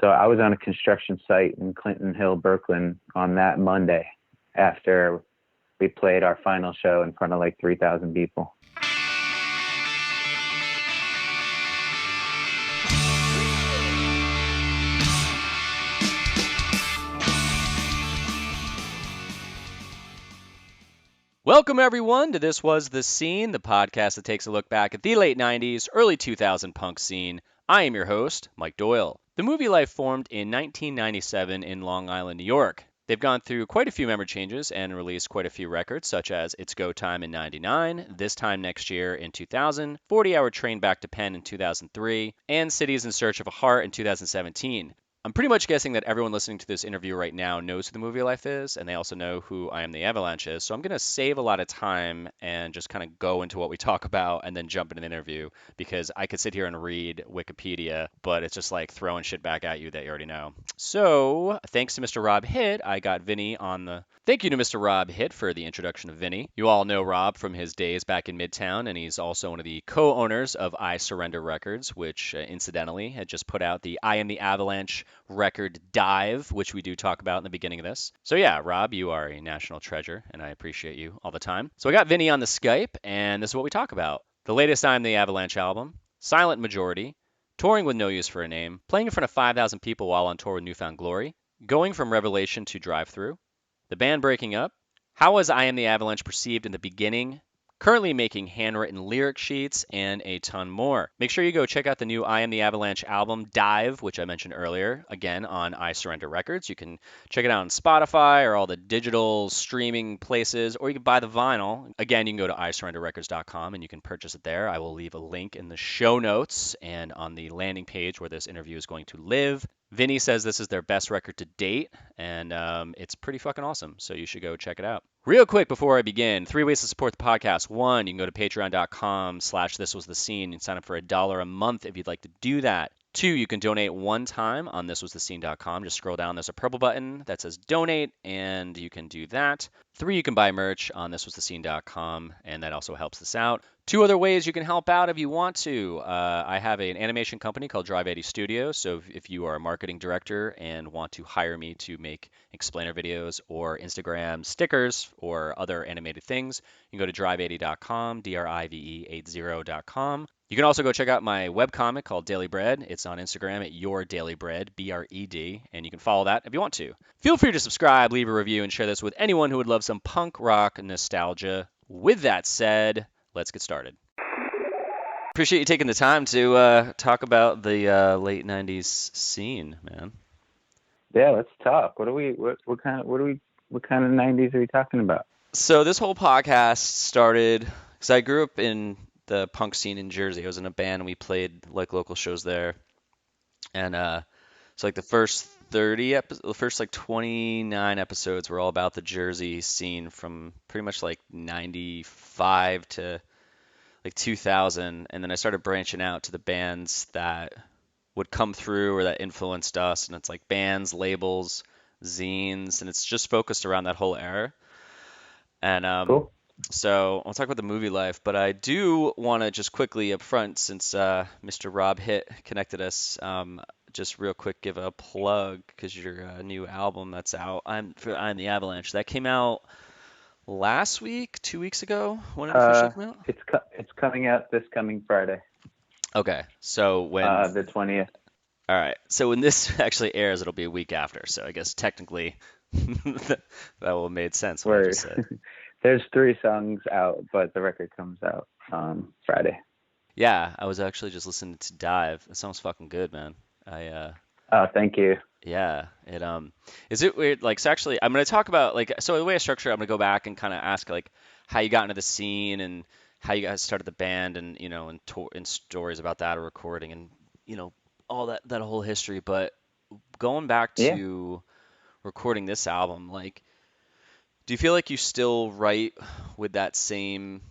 So I was on a construction site in Clinton Hill, Brooklyn on that Monday after we played our final show in front of like 3,000 people. Welcome, everyone, to This Was The Scene, the podcast that takes a look back at the late 90s, early 2000 punk scene. I am your host, Mike Doyle. The Movielife formed in 1997 in Long Island, New York. They've gone through quite a few member changes and released quite a few records, such as It's Go Time in 99, This Time Next Year in 2000, 40-Hour Train Back to Penn in 2003, and Cities in Search of a Heart in 2017. I'm pretty much guessing that everyone listening to this interview right now knows who the Movielife is, and they also know who I Am The Avalanche is. So I'm going to save a lot of time and just kind of go into what we talk about and then jump into the interview, because I could sit here and read Wikipedia, but it's just like throwing shit back at you that you already know. So thanks to Mr. Rob Hitt, I got Vinnie on the... Thank you to Mr. Rob Hitt for the introduction of Vinnie. You all know Rob from his days back in Midtown, and he's also one of the co-owners of iSurrender Records, which incidentally had just put out the I Am The Avalanche record Dive, which we do talk about in the beginning of this. So yeah, Rob, you are a national treasure, and I appreciate you all the time. So I got Vinnie on the Skype, and this is what we talk about. The latest I Am The Avalanche album, Silent Majority, touring with No Use for a Name, playing in front of 5,000 people while on tour with Newfound Glory, going from Revelation to Drive-Thru, the band breaking up, how was I Am The Avalanche perceived in the beginning, currently making handwritten lyric sheets, and a ton more. Make sure you go check out the new I Am The Avalanche album, Dive, which I mentioned earlier, again on iSurrender Records. You can check it out on Spotify or all the digital streaming places, or you can buy the vinyl. Again, you can go to iSurrenderRecords.com and you can purchase it there. I will leave a link in the show notes and on the landing page where this interview is going to live. Vinnie says this is their best record to date, and it's pretty fucking awesome, so you should go check it out. Real quick before I begin, 3 ways to support the podcast. 1, you can go to patreon.com/thiswasthescene and sign up for $1 a month if you'd like to do that. 2, you can donate one time on thiswasthescene.com. Just scroll down, there's a purple button that says donate, and you can do that. 3, you can buy merch on thiswasthescene.com, and that also helps us out. 2 other ways you can help out if you want to. I have an animation company called Drive-Thru Studios, so if you are a marketing director and want to hire me to make explainer videos or Instagram stickers or other animated things, you can go to drive80.com, drive80.com. You can also go check out my webcomic called Daily Bread. It's on Instagram at Your Daily Bread, B-R-E-D, and you can follow that if you want to. Feel free to subscribe, leave a review, and share this with anyone who would love some punk rock nostalgia. With that said, let's get started. Appreciate you taking the time to talk about the late 90s scene, man. Yeah, let's talk. What kind of 90s are we talking about? So this whole podcast started because I grew up in the punk scene in Jersey. I was in a band and we played like local shows there. And so like the first 29 episodes were all about the Jersey scene from pretty much like 95 to like 2000. And then I started branching out to the bands that would come through or that influenced us. And it's like bands, labels, zines, and it's just focused around that whole era. And Cool. So I'll talk about the Movielife, but I do want to just quickly up front, since Mr. Rob Hitt connected us, just real quick give a plug because your new album that's out, I'm the Avalanche, that came out last week, 2 weeks ago. When did it officially come out? It's coming out this coming Friday. Okay, so when the 20th. All right, so when this actually airs, it'll be a week after. So I guess technically that will have made sense what I just said. There's 3 songs out, but the record comes out Friday. Yeah, I was actually just listening to Dive. It sounds fucking good, man. Oh, thank you. Yeah, it is it weird? Like, so actually, I'm gonna talk about like, so the way I structure it, I'm gonna go back and kind of ask like how you got into the scene and how you guys started the band, and and stories about that or recording, and all that whole history. But going back to recording this album, like, do you feel like you still write with that same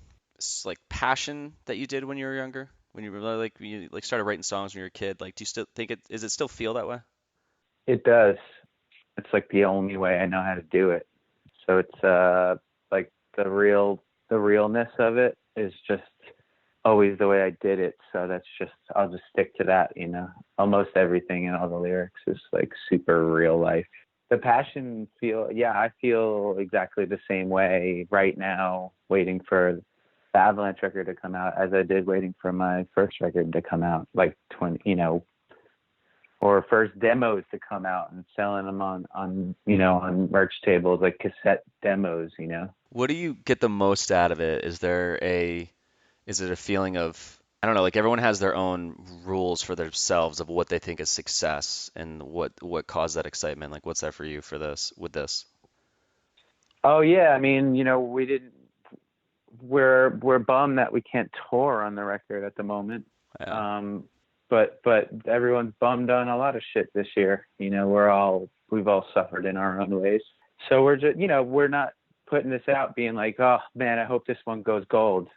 like passion that you did when you were younger? When you were like you like started writing songs when you were a kid? Like, do you still think does it still feel that way? It does. It's like the only way I know how to do it. So it's like the realness of it is just always the way I did it. So I'll just stick to that, Almost everything in all the lyrics is like super real life. The passion I feel exactly the same way right now, waiting for the Avalanche record to come out as I did waiting for my first record to come out, like 20, or first demos to come out and selling them on merch tables, like cassette demos, What do you get the most out of it? Is it a feeling of, I don't know, like everyone has their own rules for themselves of what they think is success and what caused that excitement? Like what's that for you with this? Oh yeah, I mean, we're bummed that we can't tour on the record at the moment. Yeah. But everyone's bummed on a lot of shit this year. We've all suffered in our own ways. So we're just, we're not putting this out being like, oh man, I hope this one goes gold.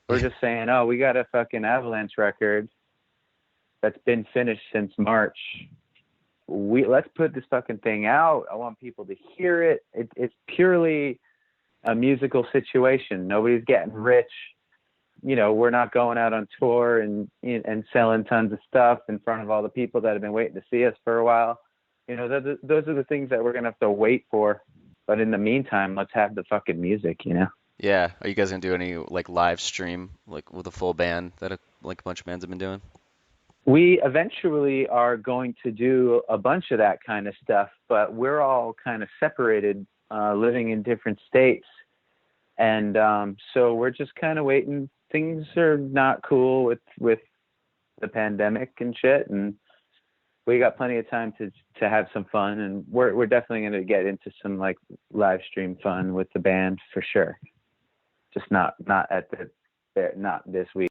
We're just saying, oh, we got a fucking Avalanche record that's been finished since March. Let's put this fucking thing out. I want people to hear it. It's purely a musical situation. Nobody's getting rich. We're not going out on tour and selling tons of stuff in front of all the people that have been waiting to see us for a while. Those are the things that we're going to have to wait for. But in the meantime, let's have the fucking music, Yeah. Are you guys gonna do any like live stream like with a full band that like a bunch of bands have been doing? We eventually are going to do a bunch of that kind of stuff, but we're all kind of separated, living in different states. And so we're just kind of waiting. Things are not cool with the pandemic and shit, and we got plenty of time to have some fun. And we're definitely going to get into some like live stream fun with the band for sure. Just not this week.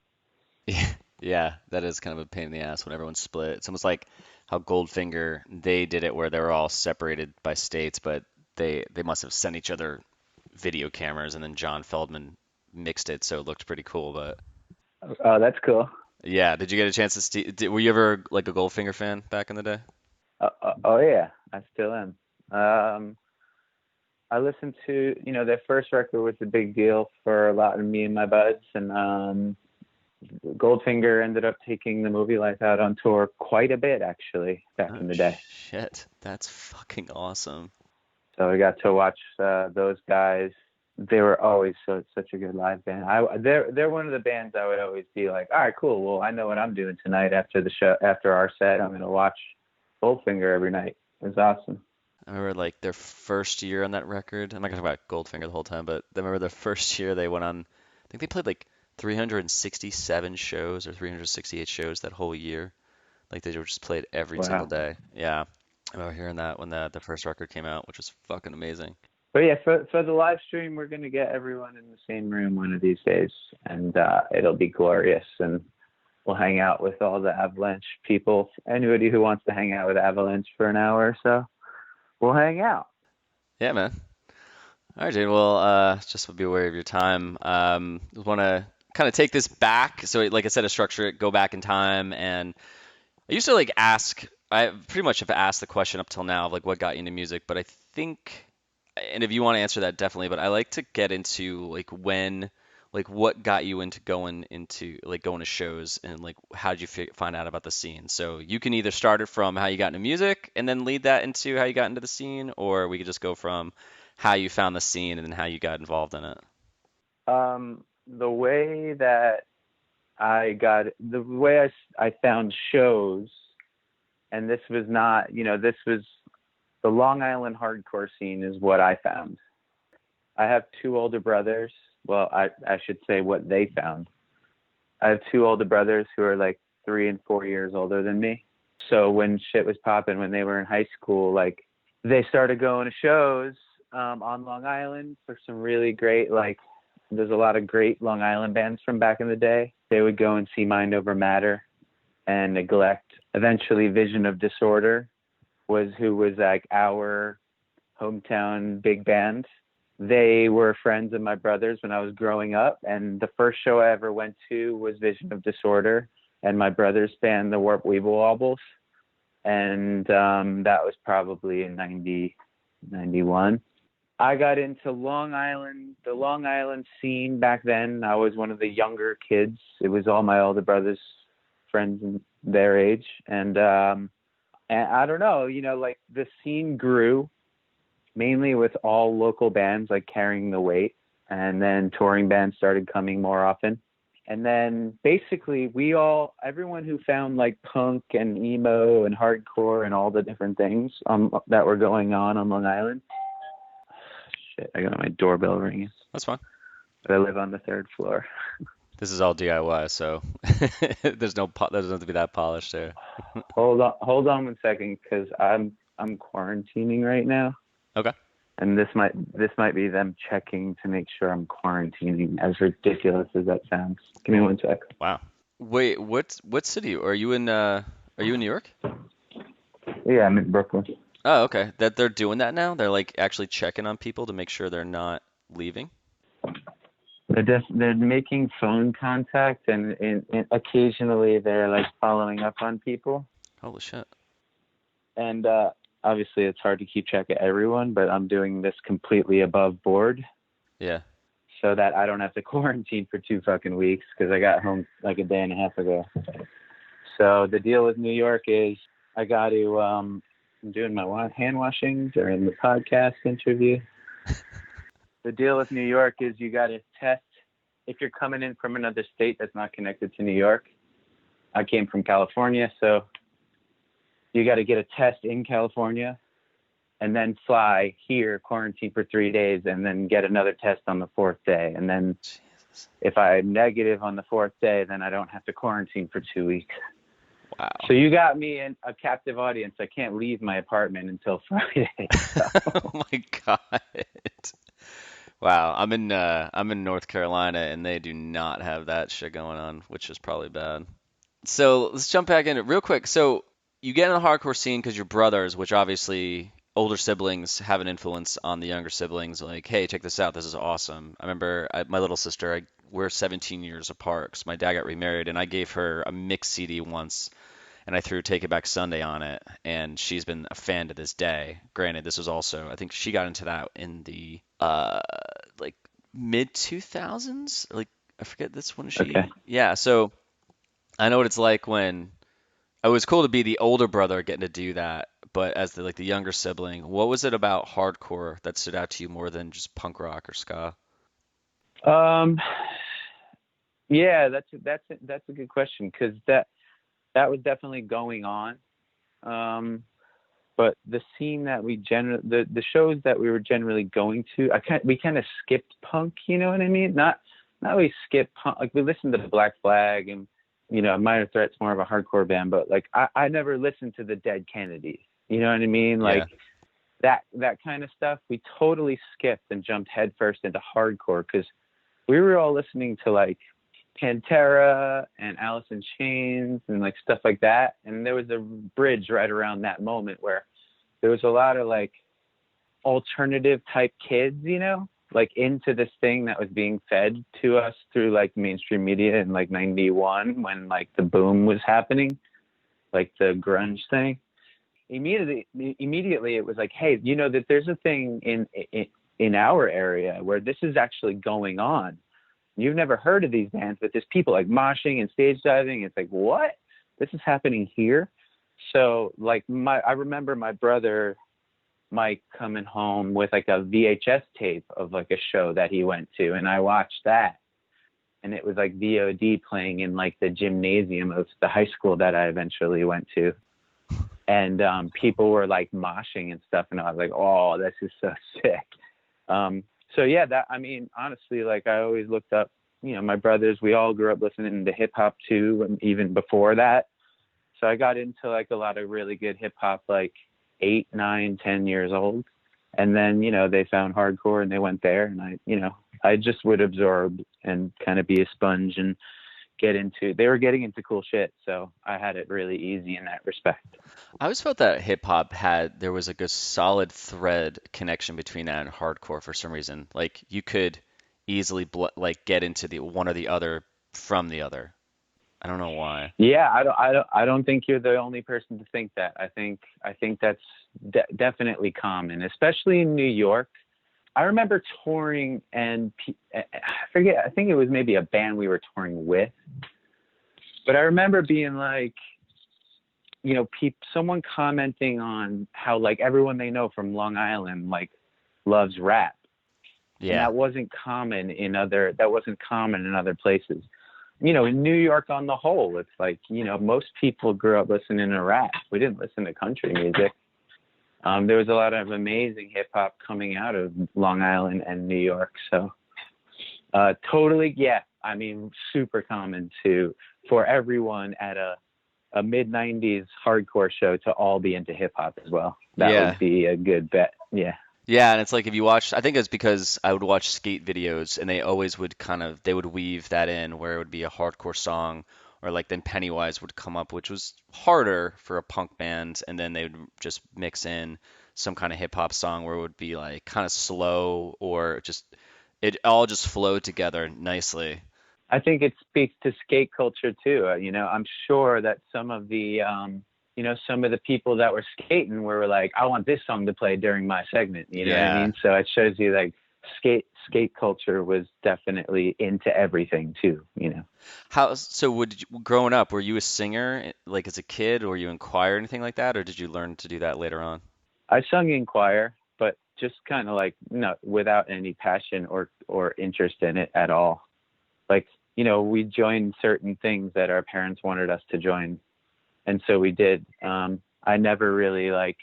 Yeah, that is kind of a pain in the ass when everyone's split. It's almost like how Goldfinger, they did it where they were all separated by states, but they must have sent each other video cameras, and then John Feldman mixed it so it looked pretty cool. But Oh, that's cool. yeah, did you get a chance to see? Were you ever like a Goldfinger fan back in the day? Oh yeah, I still am. I listened to, their first record was a big deal for a lot of me and my buds, and Goldfinger ended up taking the Movielife out on tour quite a bit, actually, back in the day. Shit, that's fucking awesome. So we got to watch those guys. They were always such a good live band. They're one of the bands I would always be like, all right, cool. Well, I know what I'm doing tonight after the show, after our set. I'm gonna watch Goldfinger every night. It was awesome. I remember like their first year on that record. I'm not gonna talk about Goldfinger the whole time, but I remember their first year they went on. I think they played like 367 shows or 368 shows that whole year. Like they were just played every single Wow. day. Yeah, I remember hearing that when the first record came out, which was fucking amazing. But yeah, for the live stream, we're gonna get everyone in the same room one of these days, and it'll be glorious. And we'll hang out with all the Avalanche people. Anybody who wants to hang out with Avalanche for an hour or so, we'll hang out. Yeah, man. All right, Jade. Well, just to be aware of your time. Want to kind of take this back. So, like I said, to structure it, go back in time. And I used to like ask. I pretty much have asked the question up till now of like what got you into music. But I think, and if you want to answer that, definitely. But I like to get into like when, like what got you into going to shows and like how did you find out about the scene? So you can either start it from how you got into music and then lead that into how you got into the scene, or we could just go from how you found the scene and then how you got involved in it. The way that I found shows, and this was not, this was the Long Island hardcore scene is what I found. I have two older brothers. Well, I should say what they found. I have two older brothers who are like 3 and 4 years older than me. So when shit was popping, when they were in high school, like they started going to shows on Long Island for some really great, like there's a lot of great Long Island bands from back in the day. They would go and see Mind Over Matter and Neglect. Eventually Vision of Disorder who was like our hometown big band. They were friends of my brother's when I was growing up, and the first show I ever went to was Vision of Disorder and my brother's band, the Warp Weeble Wobbles. And that was probably in 90, 91. I got into Long Island, the Long Island scene back then. I was one of the younger kids. It was all my older brothers, friends and their age. And I don't know, like the scene grew mainly with all local bands like carrying the weight. And then touring bands started coming more often. And then basically everyone who found like punk and emo and hardcore and all the different things that were going on Long Island. Shit, I got my doorbell ringing. That's fine. But I live on the 3rd floor. This is all DIY, so there's no doesn't have to be that polished there. Hold on 1 second, because I'm quarantining right now. Okay. And this might be them checking to make sure I'm quarantining, as ridiculous as that sounds. Give me 1 sec. Wow. Wait, what city are you in? Are you in New York? Yeah, I'm in Brooklyn. Oh, okay. That they're doing that now? They're like actually checking on people to make sure they're not leaving? They're making phone contact, and occasionally they're like following up on people. Holy shit. And obviously it's hard to keep track of everyone, but I'm doing this completely above board. Yeah. So that I don't have to quarantine for 2 fucking weeks, because I got home like a day and a half ago. So the deal with New York is I got to, I'm doing my hand washing during the podcast interview. The deal with New York is you got to test if you're coming in from another state that's not connected to New York. I came from California, so you got to get a test in California and then fly here, quarantine for 3 days, and then get another test on the 4th day. And then if I'm negative on the 4th day, then I don't have to quarantine for 2 weeks. Wow. So you got me in a captive audience. I can't leave my apartment until Friday. So. Oh my God. Wow. I'm in North Carolina, and they do not have that shit going on, which is probably bad. So let's jump back in it real quick. So you get in the hardcore scene because you're brothers, which obviously older siblings have an influence on the younger siblings. Like, hey, check this out. This is awesome. I remember my little sister, we're 17 years apart because my dad got remarried, and I gave her a mix CD once, and I threw Take It Back Sunday on it, and she's been a fan to this day. Granted, this was also, I think she got into that in the like mid 2000s. Like, I forget this one. Okay. Yeah. So I know what it's like when it was cool to be the older brother getting to do that, but as the younger sibling, what was it about hardcore that stood out to you more than just punk rock or ska? Yeah, that's a good question, because that was definitely going on. But the scene that the shows that we were generally going to, we kind of skipped punk, you know what I mean? Not really skipped punk. Like, we listened to the Black Flag and, Minor Threat's more of a hardcore band, but like I never listened to the Dead Kennedys. You know what I mean? Like that kind of stuff. We totally skipped and jumped headfirst into hardcore, because we were all listening to like Pantera and Alice in Chains and like stuff like that. And there was a bridge right around that moment where there was a lot of like alternative type kids, like into this thing that was being fed to us through like mainstream media in like 91, when like the boom was happening, like the grunge thing. Immediately it was like, hey, that there's a thing in our area where this is actually going on. You've never heard of these bands, but there's people like moshing and stage diving. It's like, what? This is happening here? So like I remember my brother Mike coming home with like a VHS tape of like a show that he went to, and I watched that, and it was like VOD playing in like the gymnasium of the high school that I eventually went to, and people were like moshing and stuff, and I was like, oh, this is so sick. So yeah, honestly, like I always looked up, my brothers, we all grew up listening to hip hop too, and even before that. So I got into like a lot of really good hip hop, like 8, 9, 10 years old. And then, they found hardcore and they went there, and I just would absorb and kind of be a sponge and they were getting into cool shit. So I had it really easy in that respect. I always felt that hip hop there was like a solid thread connection between that and hardcore for some reason. Like you could easily get into the one or the other from the other. I don't know why. Yeah, I don't think you're the only person to think that. I think that's definitely common, especially in New York. I remember touring, and I forget, I think it was maybe a band we were touring with, but I remember being like, you know, someone commenting on how like everyone they know from Long Island like loves rap. Yeah. And that wasn't common in other places. You know, in New York on the whole, it's like, you know, most people grew up listening to rap. We didn't listen to country music. There was a lot of amazing hip hop coming out of Long Island and New York. So totally, yeah. I mean, super common for everyone at a mid-90s hardcore show to all be into hip hop as well. That would be a good bet. Yeah. Yeah, and it's like if you watch, I think it's because I would watch skate videos and they always would they would weave that in where it would be a hardcore song or like then Pennywise would come up, which was harder for a punk band, and then they would just mix in some kind of hip hop song where it would be like kind of slow or just it all just flowed together nicely. I think it speaks to skate culture too. You know, I'm sure that some of the some of the people that were skating were like, I want this song to play during my segment. You know what I mean? So it shows you like skate culture was definitely into everything too, you know. Growing up, were you a singer like as a kid, or you in choir or anything like that, or did you learn to do that later on? I sung in choir, but just kind of like, without any passion or interest in it at all. Like, you know, we joined certain things that our parents wanted us to join. And so we did. I never really like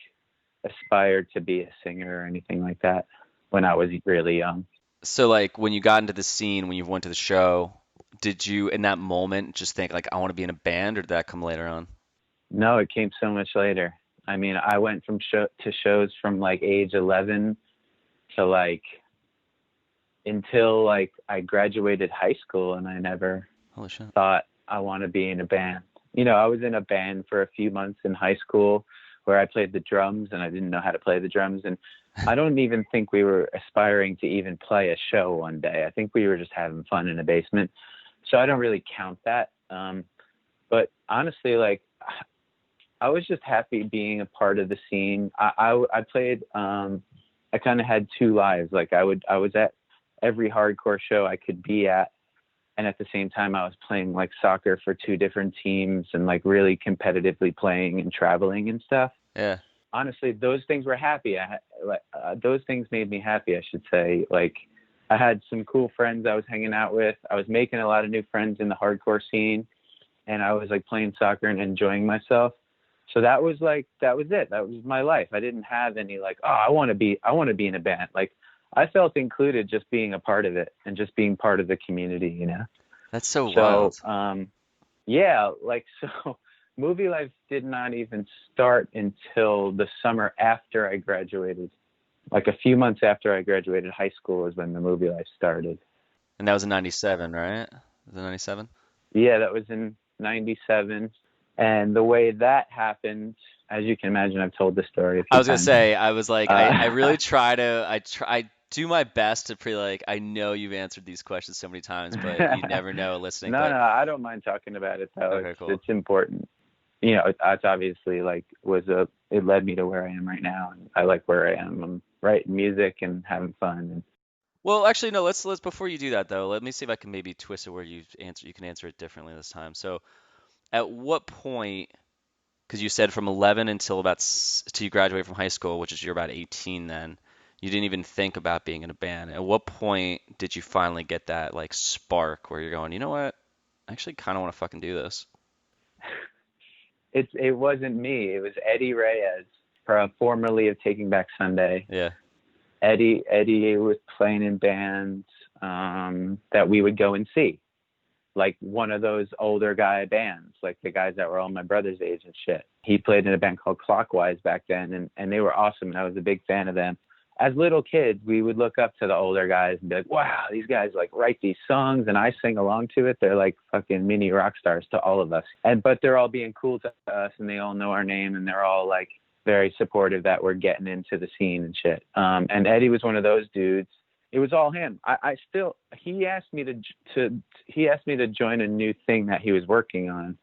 aspired to be a singer or anything like that when I was really young. So like when you got into the scene, when you went to the show, did you in that moment just think like, I want to be in a band, or did that come later on? No, it came so much later. I mean, I went from shows from like age 11 to like until like I graduated high school, and I never thought I want to be in a band. You know, I was in a band for a few months in high school where I played the drums, and I didn't know how to play the drums. And I don't even think we were aspiring to even play a show one day. I think we were just having fun in a basement. So I don't really count that. But honestly, like, I was just happy being a part of the scene. I played, I kind of had two lives. Like I was at every hardcore show I could be at. And at the same time, I was playing like soccer for two different teams and like really competitively playing and traveling and stuff. Yeah. Honestly, those things were happy. Those things made me happy, I should say. Like I had some cool friends I was hanging out with. I was making a lot of new friends in the hardcore scene, and I was like playing soccer and enjoying myself. So that was it. That was my life. I didn't have any like, oh, I want to be in a band. Like I felt included just being a part of it and just being part of the community, you know? That's so wild. Yeah, like, so Movielife did not even start until the summer after I graduated. Like a few months after I graduated high school is when the Movielife started. And that was in 97, right? Was it 97? Yeah, that was in 97. And the way that happened, as you can imagine, I've told this story a few I was times. gonna say, I was like, I really try to, I do my best to like, I know you've answered these questions so many times, but you never know listening. No, I don't mind talking about it though. Okay, cool. It's important. You know, it's obviously like it led me to where I am right now, and I like where I am. I'm writing music and having fun. And well, actually, no. Let's before you do that though, let me see if I can maybe twist it where you can answer it differently this time. So, at what point? Because you said from 11 until till you graduate from high school, which is you're about 18 then. You didn't even think about being in a band. At what point did you finally get that like spark where you're going, you know what? I actually kind of want to fucking do this. It wasn't me. It was Eddie Reyes, formerly of Taking Back Sunday. Yeah. Eddie was playing in bands that we would go and see. Like one of those older guy bands, like the guys that were all my brother's age and shit. He played in a band called Clockwise back then, and they were awesome, and I was a big fan of them. As little kids, we would look up to the older guys and be like, wow, these guys like write these songs and I sing along to it. They're like fucking mini rock stars to all of us. But they're all being cool to us, and they all know our name, and they're all like very supportive that we're getting into the scene and shit. And Eddie was one of those dudes. It was all him. He asked me to join a new thing that he was working on.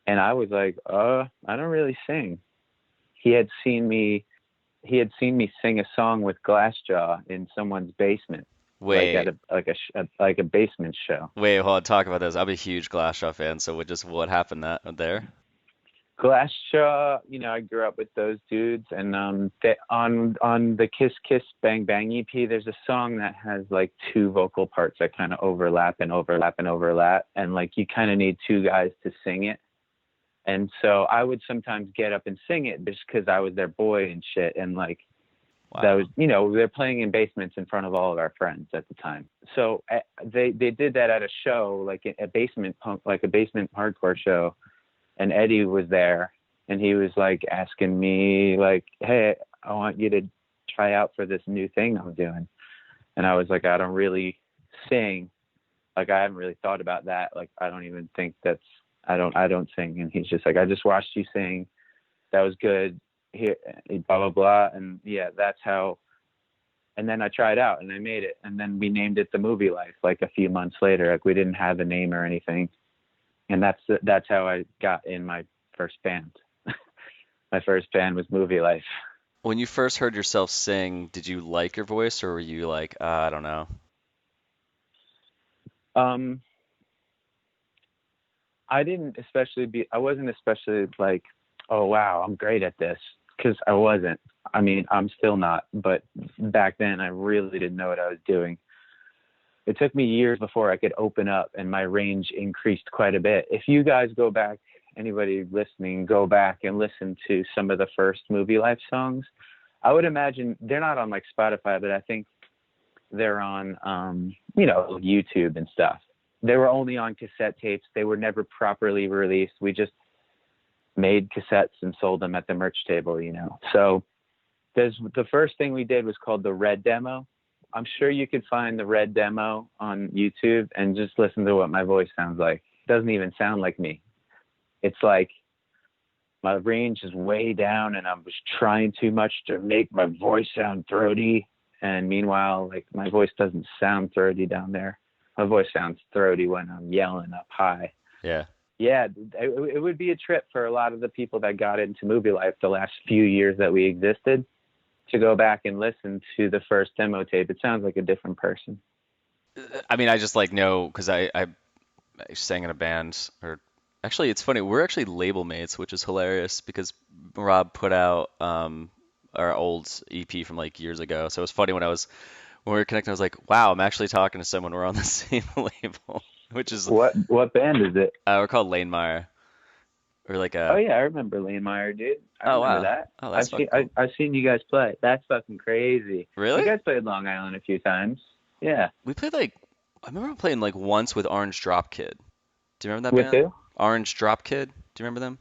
And I was like, I don't really sing. He had seen me he had seen me sing a song with Glassjaw in someone's basement, like Wait, at a basement show. wait, hold on, talk about this. I'm a huge Glassjaw fan, so what happened there? Glassjaw, I grew up with those dudes, and on the Kiss Kiss Bang Bang EP, there's a song that has like two vocal parts that kind of overlap and overlap and overlap, and like you kind of need two guys to sing it. And so I would sometimes get up and sing it just because I was their boy and shit, and like that Wow. was, they're playing in basements in front of all of our friends at the time. So they did that at a show, like a basement punk, like a basement hardcore show. And Eddie was there, and he was like asking me like, "Hey, I want you to try out for this new thing I'm doing." And I was like, "I don't really sing. Like, I haven't really thought about that. Like, I don't even think I don't sing." And he's just like, "I just watched you sing. That was good. Here, blah, blah, blah." And yeah, that's how. And then I tried out and I made it. And then we named it the Movielife like a few months later. Like, we didn't have a name or anything. And that's how I got in my first band. My first band was Movielife. When you first heard yourself sing, did you like your voice, or were you like, I don't know? Um, I wasn't especially like, "Oh, wow, I'm great at this." Because I wasn't. I mean, I'm still not. But back then, I really didn't know what I was doing. It took me years before I could open up, and my range increased quite a bit. If you guys go back, anybody listening, go back and listen to some of the first Movielife songs. I would imagine they're not on like Spotify, but I think they're on, YouTube and stuff. They were only on cassette tapes. They were never properly released. We just made cassettes and sold them at the merch table. So the first thing we did was called the Red Demo. I'm sure you could find the Red Demo on YouTube and just listen to what my voice sounds like. It doesn't even sound like me. It's like my range is way down, and I was trying too much to make my voice sound throaty. And meanwhile, like, my voice doesn't sound throaty down there. My voice sounds throaty when I'm yelling up high. Yeah. Yeah, it would be a trip for a lot of the people that got into Movielife the last few years that we existed to go back and listen to the first demo tape. It sounds like a different person. I mean, I just like know because I sang in a band, or actually, it's funny. We're actually label mates, which is hilarious because Rob put out our old EP from like years ago. So it was funny when we were connecting. I was like, wow, I'm actually talking to someone. We're on the same label, which is What band is it? we're called Lanemeyer. Or like Oh a yeah, I remember Lane Meyer, dude. I oh remember wow, that. oh that's fucking cool. I've seen you guys play. That's fucking crazy. You Really? guys played Long Island a few times. Yeah. We played like I remember playing like once with Orange Drop Kid. Do you remember that With band? who? Orange Drop Kid. Do you remember them?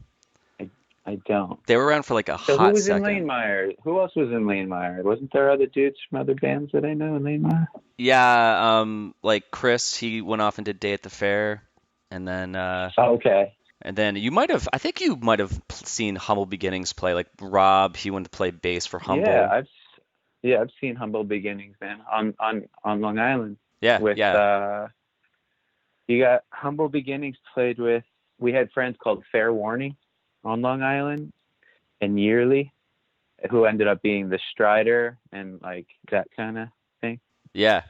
I don't. They were around for like a So who hot was in second. Lane Meyer? Who else was in Lane Meyer? Wasn't there other dudes from other bands that I know in Lane Meyer? Yeah, like Chris, he went off and did Day at the Fair, and then Oh, okay. I think you might have seen Humble Beginnings play. Like Rob, he went to play bass for Yeah, Humble. I've seen Humble Beginnings, man, on Long Island Yeah, with yeah, you got Humble Beginnings played with. We had friends called Fair Warning on Long Island and Yearly, who ended up being the Strider and like that kind of thing. yeah.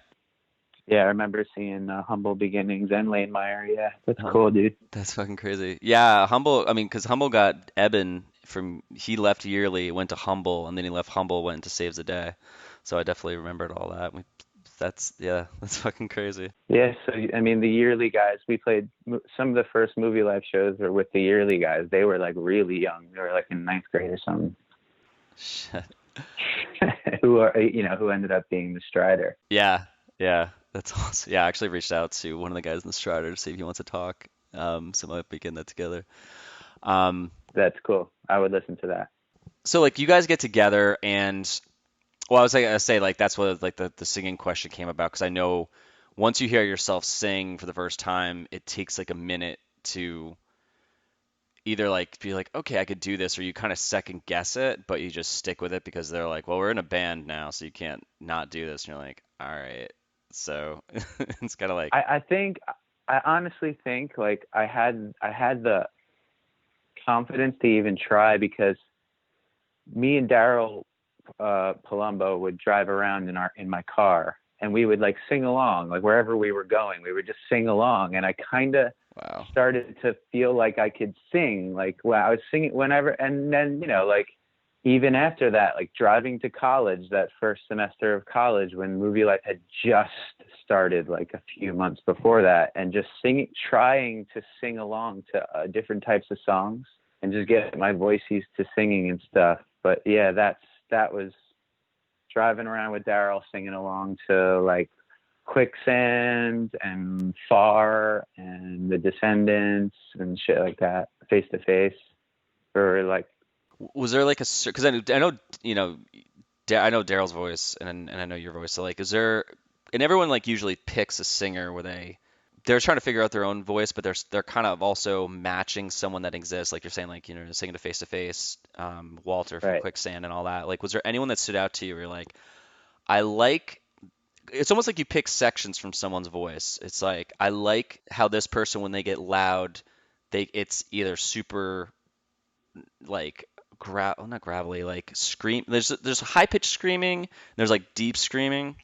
Yeah, I remember seeing Humble Beginnings and Lane Meyer. Yeah, that's Oh, cool, dude. that's fucking crazy. Yeah, Humble. I mean, because Humble got Eben from he left Yearly, went to Humble, and then he left Humble, went to Saves the Day. So I definitely remembered all that. That's yeah, that's fucking crazy. Yeah, so I mean, the Yearly guys. We played some of the first Movielife shows were with the Yearly guys. They were like really young. They were like in ninth grade or something. Shit. Who ended up being the Strider. Yeah, yeah, that's awesome. Yeah, I actually reached out to one of the guys in the Strider to see if he wants to talk. So might be getting that together. Um, That's cool. I would listen to that. so like you guys get together and well, I was like, gonna say like that's what like the singing question came about because I know once you hear yourself sing for the first time, it takes like a minute to either like be like, okay, I could do this, or you kind of second guess it, but you just stick with it because they're like, well, we're in a band now, so you can't not do this. And you're like, all right. So it's kind of like, I honestly think like I had the confidence to even try because me and Daryl Palumbo would drive around in my car, and we would like sing along, like wherever we were going, we would just sing along. And I kind of started to feel like I could sing, like when I was singing whenever. And then, like even after that, like driving to college, that first semester of college when Movielife had just started, like a few months before that, and just trying to sing along to different types of songs and just get my voice used to singing and stuff. But yeah, that was driving around with Daryl singing along to like Quicksand and Far and The Descendants and shit like that, Face to Face. Or like, was there like because I know I know Daryl's voice and I know your voice. So like, is there, and everyone like usually picks a singer where they're trying to figure out their own voice, but they're kind of also matching someone that exists. Like you're saying, like, singing to Face to Face, Walter from right. Quicksand and all that. Like, was there anyone that stood out to you where you're like, I like, it's almost like you pick sections from someone's voice. It's like, I like how this person, when they get loud, it's either super like not gravelly, like scream. There's high pitched screaming, there's like deep screaming,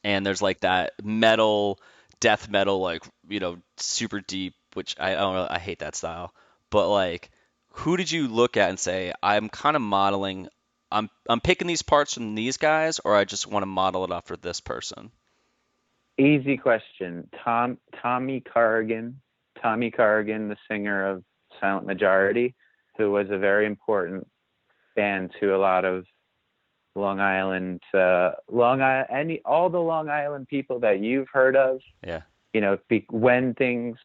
and there's like that death metal, like, super deep, which I don't know, I hate that style. But like, who did you look at and say, I'm kind of modeling, I'm picking these parts from these guys, or I just want to model it after this person? Easy question. Tommy Corrigan, the singer of Silent Majority, who was a very important band to a lot of Long Island, all the Long Island people that you've heard of. Yeah. When things,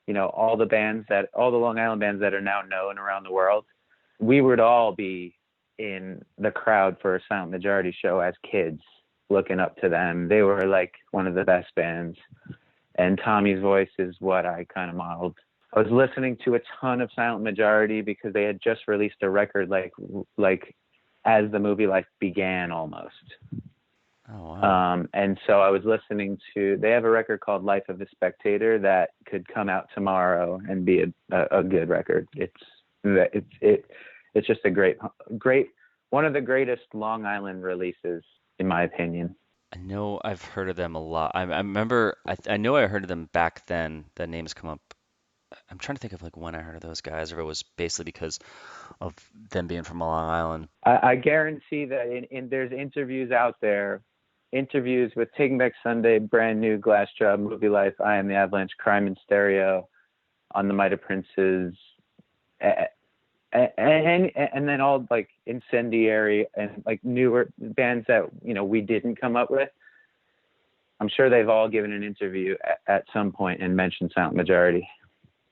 all the Long Island bands that are now known around the world, we would all be in the crowd for a Silent Majority show as kids, looking up to them. They were like one of the best bands, and Tommy's voice is what I kind of modeled. I was listening to a ton of Silent Majority because they had just released a record like as the Movielife began almost. Oh, wow. And so I was listening to, they have a record called Life of a Spectator that could come out tomorrow and be a good record. It's just a great, one of the greatest Long Island releases, in my opinion. I know I've heard of them a lot. I remember, I know I heard of them back then. The names come up. I'm trying to think of like when I heard of those guys, or it was basically because of them being from Long Island. I guarantee that there's interviews out there, interviews with Taking Back Sunday, Brand New, Glass Job, Movielife, I Am The Avalanche, Crime in Stereo, On the Might of Princes, and then all like Incendiary and like newer bands that we didn't come up with. I'm sure they've all given an interview at some point and mentioned Silent Majority.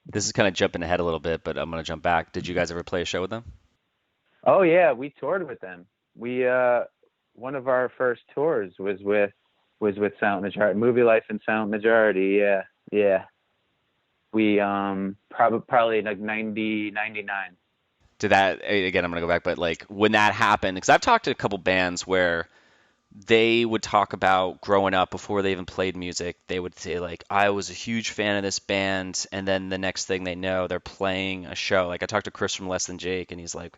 This is kind of jumping ahead a little bit, but I'm going to jump back. Did you guys ever play a show with them? Oh yeah, we toured with them. We one of our first tours was with Silent Majority, Movielife and Silent Majority. Yeah. We probably like 90, 99. Did that, again, I'm going to go back, but like when that happened, because I've talked to a couple bands where they would talk about growing up before they even played music. They would say like, I was a huge fan of this band, and then the next thing they know, they're playing a show. Like I talked to Chris from Less Than Jake, and he's like,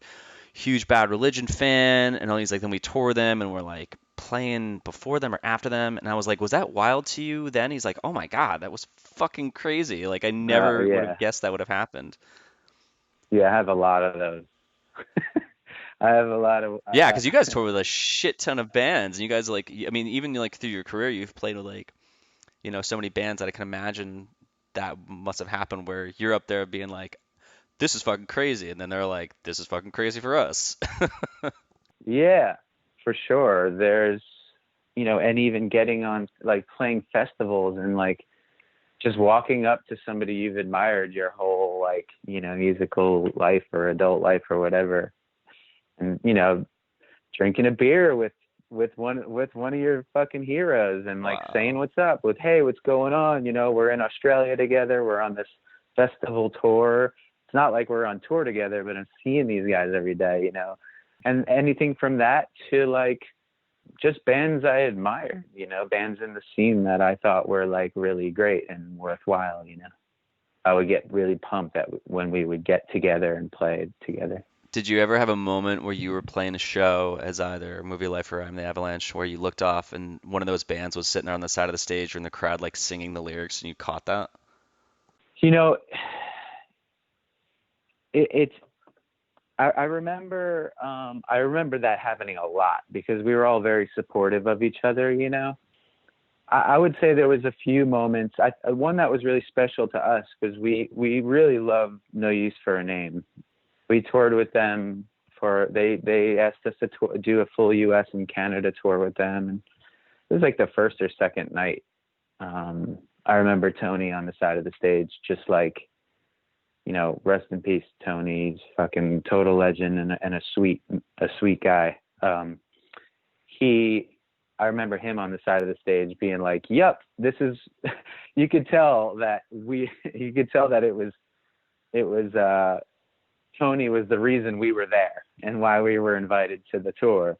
huge Bad Religion fan, and he's like, then we tour them and we're like playing before them or after them. And I was like, was that wild to you then? He's like, oh my God, that was fucking crazy. Like I never would have guessed that would have happened. Yeah, I have a lot of those. I have a lot of yeah, because you guys tour with a shit ton of bands, and you guys like, I mean, even like through your career, you've played with like, so many bands that I can imagine that must have happened where you're up there being like, this is fucking crazy, and then they're like, this is fucking crazy for us. Yeah, for sure. There's, and even getting on like playing festivals and like just walking up to somebody you've admired your whole like, musical life or adult life or whatever. And, drinking a beer with one of your fucking heroes and like saying what's up with, hey, what's going on? We're in Australia together. We're on this festival tour. It's not like we're on tour together, but I'm seeing these guys every day, and anything from that to like just bands I admired, bands in the scene that I thought were like really great and worthwhile, I would get really pumped when we would get together and play together. Did you ever have a moment where you were playing a show as either Movielife or I Am The Avalanche where you looked off and one of those bands was sitting there on the side of the stage or in the crowd like singing the lyrics and you caught that? You know, it's I remember that happening a lot because we were all very supportive of each other, you know. I would say there was a few moments. One that was really special to us because we really love No Use for a Name. We toured with them they asked us to do a full U.S. and Canada tour with them, and it was like the first or second night. I remember Tony on the side of the stage, just like, you know, rest in peace, Tony. He's fucking total legend and a sweet guy. I remember him on the side of the stage being like, "Yep, this is." You could tell that it was Tony was the reason we were there and why we were invited to the tour.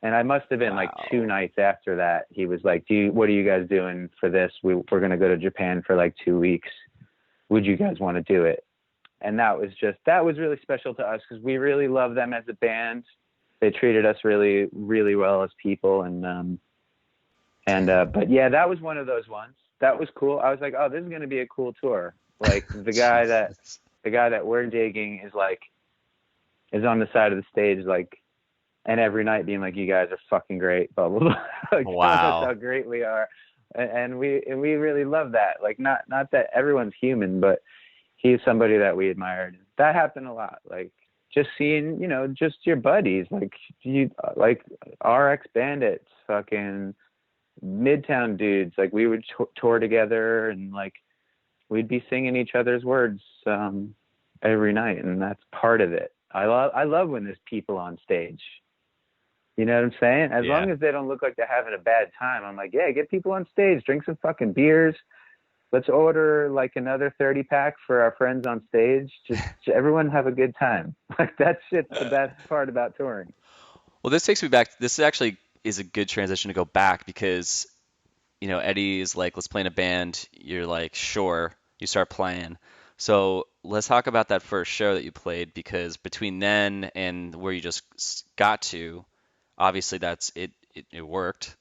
And I must have been like 2 nights after that. He was like, what are you guys doing for this? We're going to go to Japan for like 2 weeks. Would you guys want to do it? And that was really special to us because we really love them as a band. They treated us really, really well as people. But yeah, that was one of those ones. That was cool. I was like, oh, this is going to be a cool tour. Like the guy that we're digging is on the side of the stage, like, and every night being like, you guys are fucking great, blah, blah, blah. Like, wow. Telling us how great we are. And we really love that. Like, not that everyone's human, but he's somebody that we admired. That happened a lot. Like, just seeing, you know, just your buddies, like RX Bandits, fucking Midtown dudes. Like, we would tour together and like, we'd be singing each other's words every night, and that's part of it. I love when there's people on stage. You know what I'm saying? As long as they don't look like they're having a bad time, I'm like, yeah, get people on stage, drink some fucking beers. Let's order like another 30-pack for our friends on stage. Just everyone have a good time. Like, that shit's the best part about touring. Well, this takes me back. This actually is a good transition to go back because, you know, Eddie's like, let's play in a band. You're like, sure. You start playing. So let's talk about that first show that you played, because between then and where you just got to, obviously that's it worked.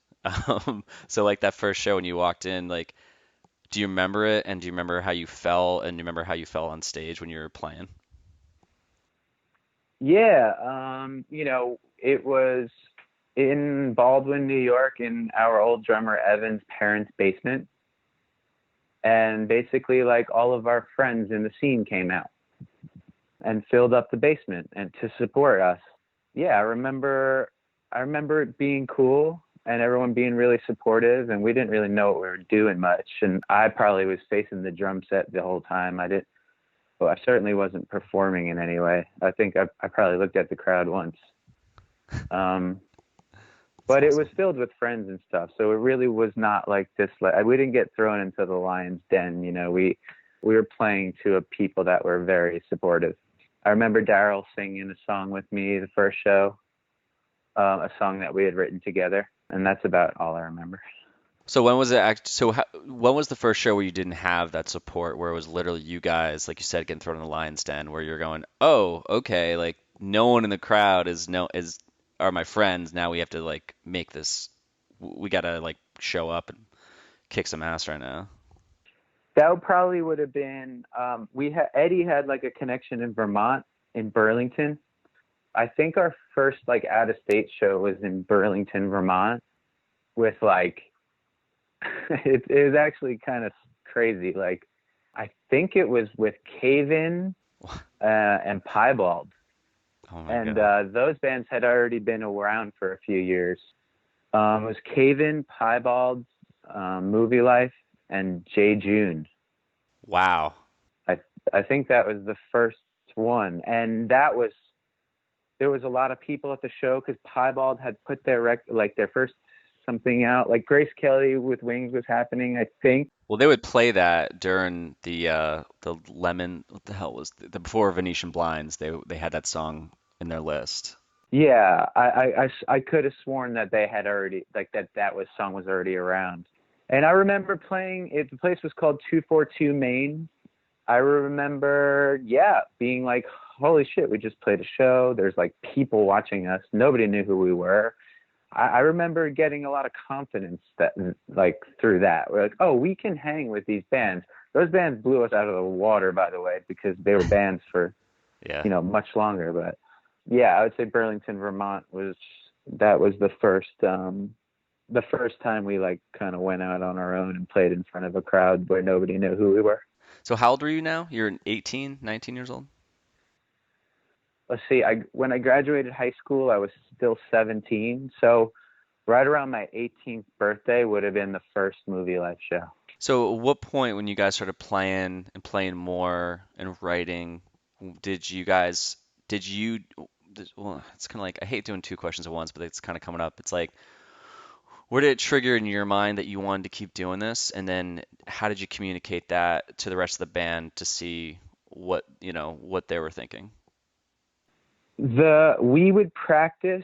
So like that first show when you walked in, like, do you remember it? And do you remember how you felt? And do you remember how you felt on stage when you were playing? Yeah. You know, it was in Baldwin, New York, in our old drummer Evan's parents' basement. And basically, like, all of our friends in the scene came out and filled up the basement and to support us. Yeah, I remember it being cool and everyone being really supportive, and we didn't really know what we were doing much. And I probably was facing the drum set the whole time. I certainly wasn't performing in any way. I think I probably looked at the crowd once. But it was filled with friends and stuff, so it really was not like this. We didn't get thrown into the lion's den, you know. We were playing to a people that were very supportive. I remember Daryl singing a song with me the first show, a song that we had written together, and that's about all I remember. So when was it? When was the first show where you didn't have that support, where it was literally you guys, like you said, getting thrown in the lion's den, where you're going, oh, okay, like no one in the crowd are my friends. Now we have to like make this. We gotta like show up and kick some ass right now. That probably would have been. Eddie had like a connection in Vermont, in Burlington. I think our first like out of state show was in Burlington, Vermont, with like. It was actually kind of crazy. Like, I think it was with Cave-In and Piebald. Oh my God. Those bands had already been around for a few years. It was Cave-In, Piebald, Movielife, and J. June. Wow. I think that was the first one, and there was a lot of people at the show because Piebald had put their first something out. Like Grace Kelly with Wings was happening, I think. Well, they would play that during the Lemon. What the hell was the before Venetian Blinds? They had that song in their list. Yeah, I could have sworn that they had already like that song was already around. And I remember playing it. The place was called 242 Main. I remember, being like holy shit, we just played a show. There's like people watching us. Nobody knew who we were. I remember getting a lot of confidence that like through that. We're like, oh, we can hang with these bands. Those bands blew us out of the water, by the way, because they were bands for, Yeah. Much longer. But yeah, I would say Burlington, Vermont was the first time we like kind of went out on our own and played in front of a crowd where nobody knew who we were. So how old were you now? You're 18, 19 years old? Let's see, when I graduated high school, I was still 17. So right around my 18th birthday would have been the first Movielife show. So at what point when you guys started playing more and writing, well, it's kind of like, I hate doing two questions at once, but it's kind of coming up. It's like, where did it trigger in your mind that you wanted to keep doing this? And then how did you communicate that to the rest of the band to see what they were thinking? We would practice.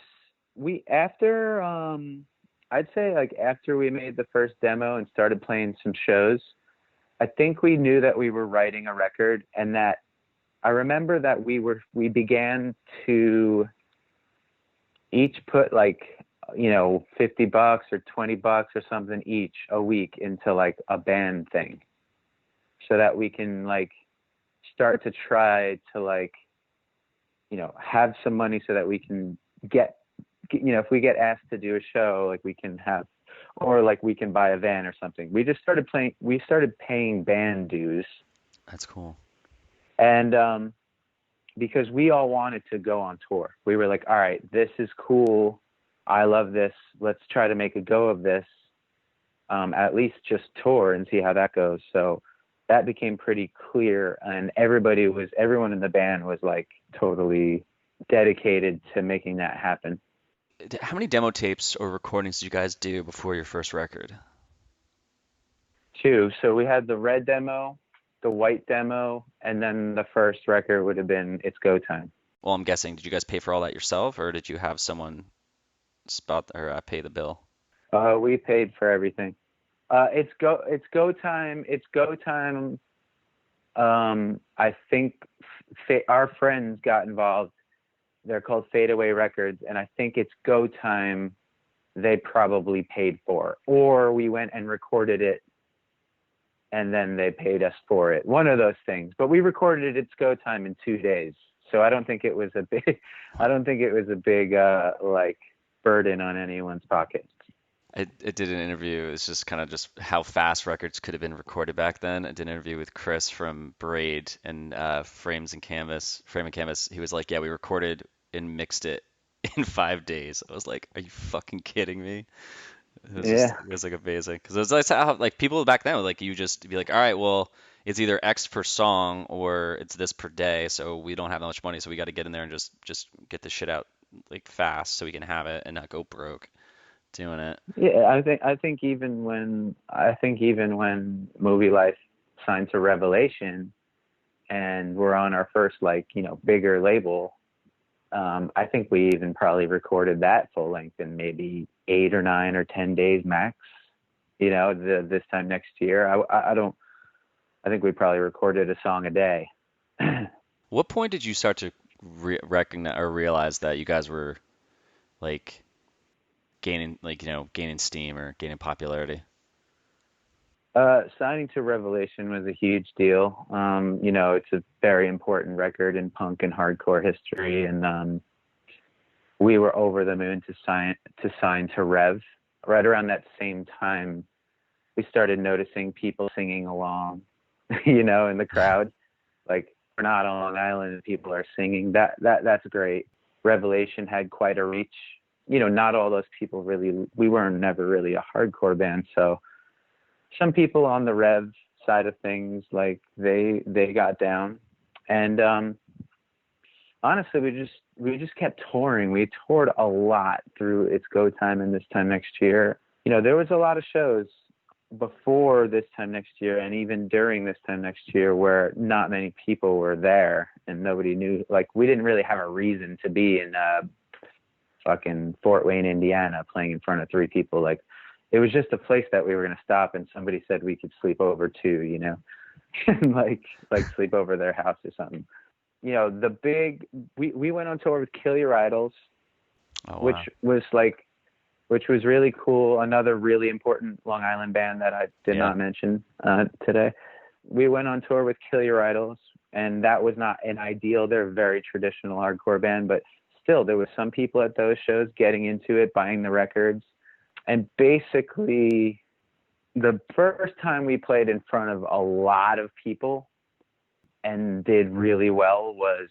I'd say like after we made the first demo and started playing some shows, I think we knew that we were writing a record, and that I remember that we began to each put like, $50 or $20 or something each a week into like a band thing, so that we can like start to try to like, have some money so that we can get, if we get asked to do a show, like we can have, or like we can buy a van or something. We started paying band dues. That's cool. And because we all wanted to go on tour, we were like, all right, this is cool. I love this. Let's try to make a go of this. At least just tour and see how that goes. So that became pretty clear, and everyone in the band was like totally dedicated to making that happen. How many demo tapes or recordings did you guys do before your first record? 2. So we had the red demo, the white demo, and then the first record would have been It's Go Time. Well, I'm guessing, did you guys pay for all that yourself, or did you have someone pay the bill? We paid for everything. It's go time. I think our friends got involved. They're called Fadeaway Records, and I think It's Go Time they probably paid for, or we went and recorded it and then they paid us for it. One of those things. But we recorded It's Go Time in 2 days, so I don't think it was a big like burden on anyone's pocket. I did an interview. It's just kind of just how fast records could have been recorded back then. I did an interview with Chris from Braid and Frame and Canvas. He was like, yeah, we recorded and mixed it in 5 days. I was like, are you fucking kidding me? It was like amazing. Because it was like how like people back then would like you just be like, all right, well, it's either X per song or it's this per day. So we don't have that much money. So we got to get in there and just get the shit out like fast so we can have it and not go broke doing it. Yeah, I think even when Movielife signed to Revelation and we're on our first like, bigger label, I think we even probably recorded that full length in maybe 8 or 9 or 10 days max. This time next year, I think we probably recorded a song a day. What point did you start to recognize or realize that you guys were like gaining steam or gaining popularity? Signing to Revelation was a huge deal. It's a very important record in punk and hardcore history, and we were over the moon to sign to Rev. Right around that same time, we started noticing people singing along, in the crowd. Like, we're not on Long Island and people are singing. That's great. Revelation had quite a reach. Not all those people we weren't never really a hardcore band, so some people on the Rev side of things, like they got down, and honestly, we just kept touring. We toured a lot through It's Go Time and This Time Next Year. There was a lot of shows before This Time Next Year and even during This Time Next Year where not many people were there and nobody knew. Like, we didn't really have a reason to be in fucking Fort Wayne, Indiana, playing in front of 3 people. Like, it was just a place that we were going to stop and somebody said we could sleep over too, like sleep over their house or something. you know, we went on tour with Kill Your Idols, which was really cool. Another really important Long Island band that I did not mention today. We went on tour with Kill Your Idols, and that was not an ideal. They're a very traditional hardcore band, but still there was some people at those shows getting into it, buying the records. And basically the first time we played in front of a lot of people and did really well was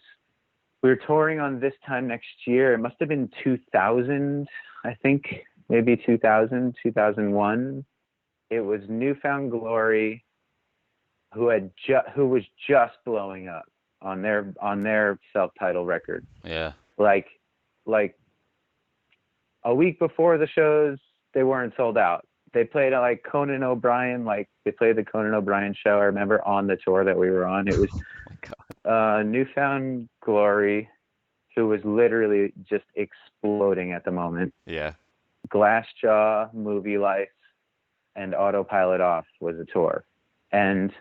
we were touring on This Time Next Year. It must have been 2000, I think, maybe 2001. It was Newfound Glory, who was just blowing up on their self-titled record. Yeah. Like a week before the shows, they weren't sold out. They played like Conan O'Brien, like they played the Conan O'Brien show. I remember on the tour that we were on, it was Newfound Glory, who was literally just exploding at the moment. Yeah. Glassjaw, Movielife, and Autopilot Off was a tour. And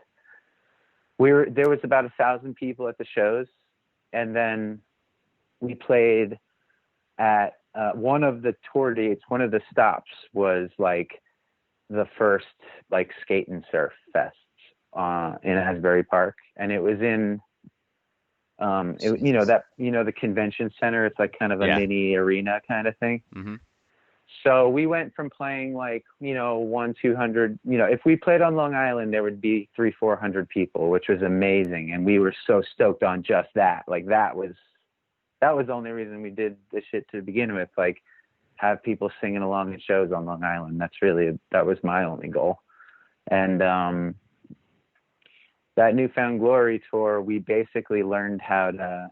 there was about 1,000 people at the shows. And then we played at one of the tour dates, one of the stops was like the first like skate and surf fest in Asbury Park. And it was in, the convention center. It's like kind of a mini arena kind of thing. Mm-hmm. So we went from playing like, 200, if we played on Long Island, there would be 300-400 people, which was amazing. And we were so stoked on just that. Like that was the only reason we did this shit to begin with. Like have people singing along at shows on Long Island. That was my only goal. And, that Newfound Glory tour, we basically learned how to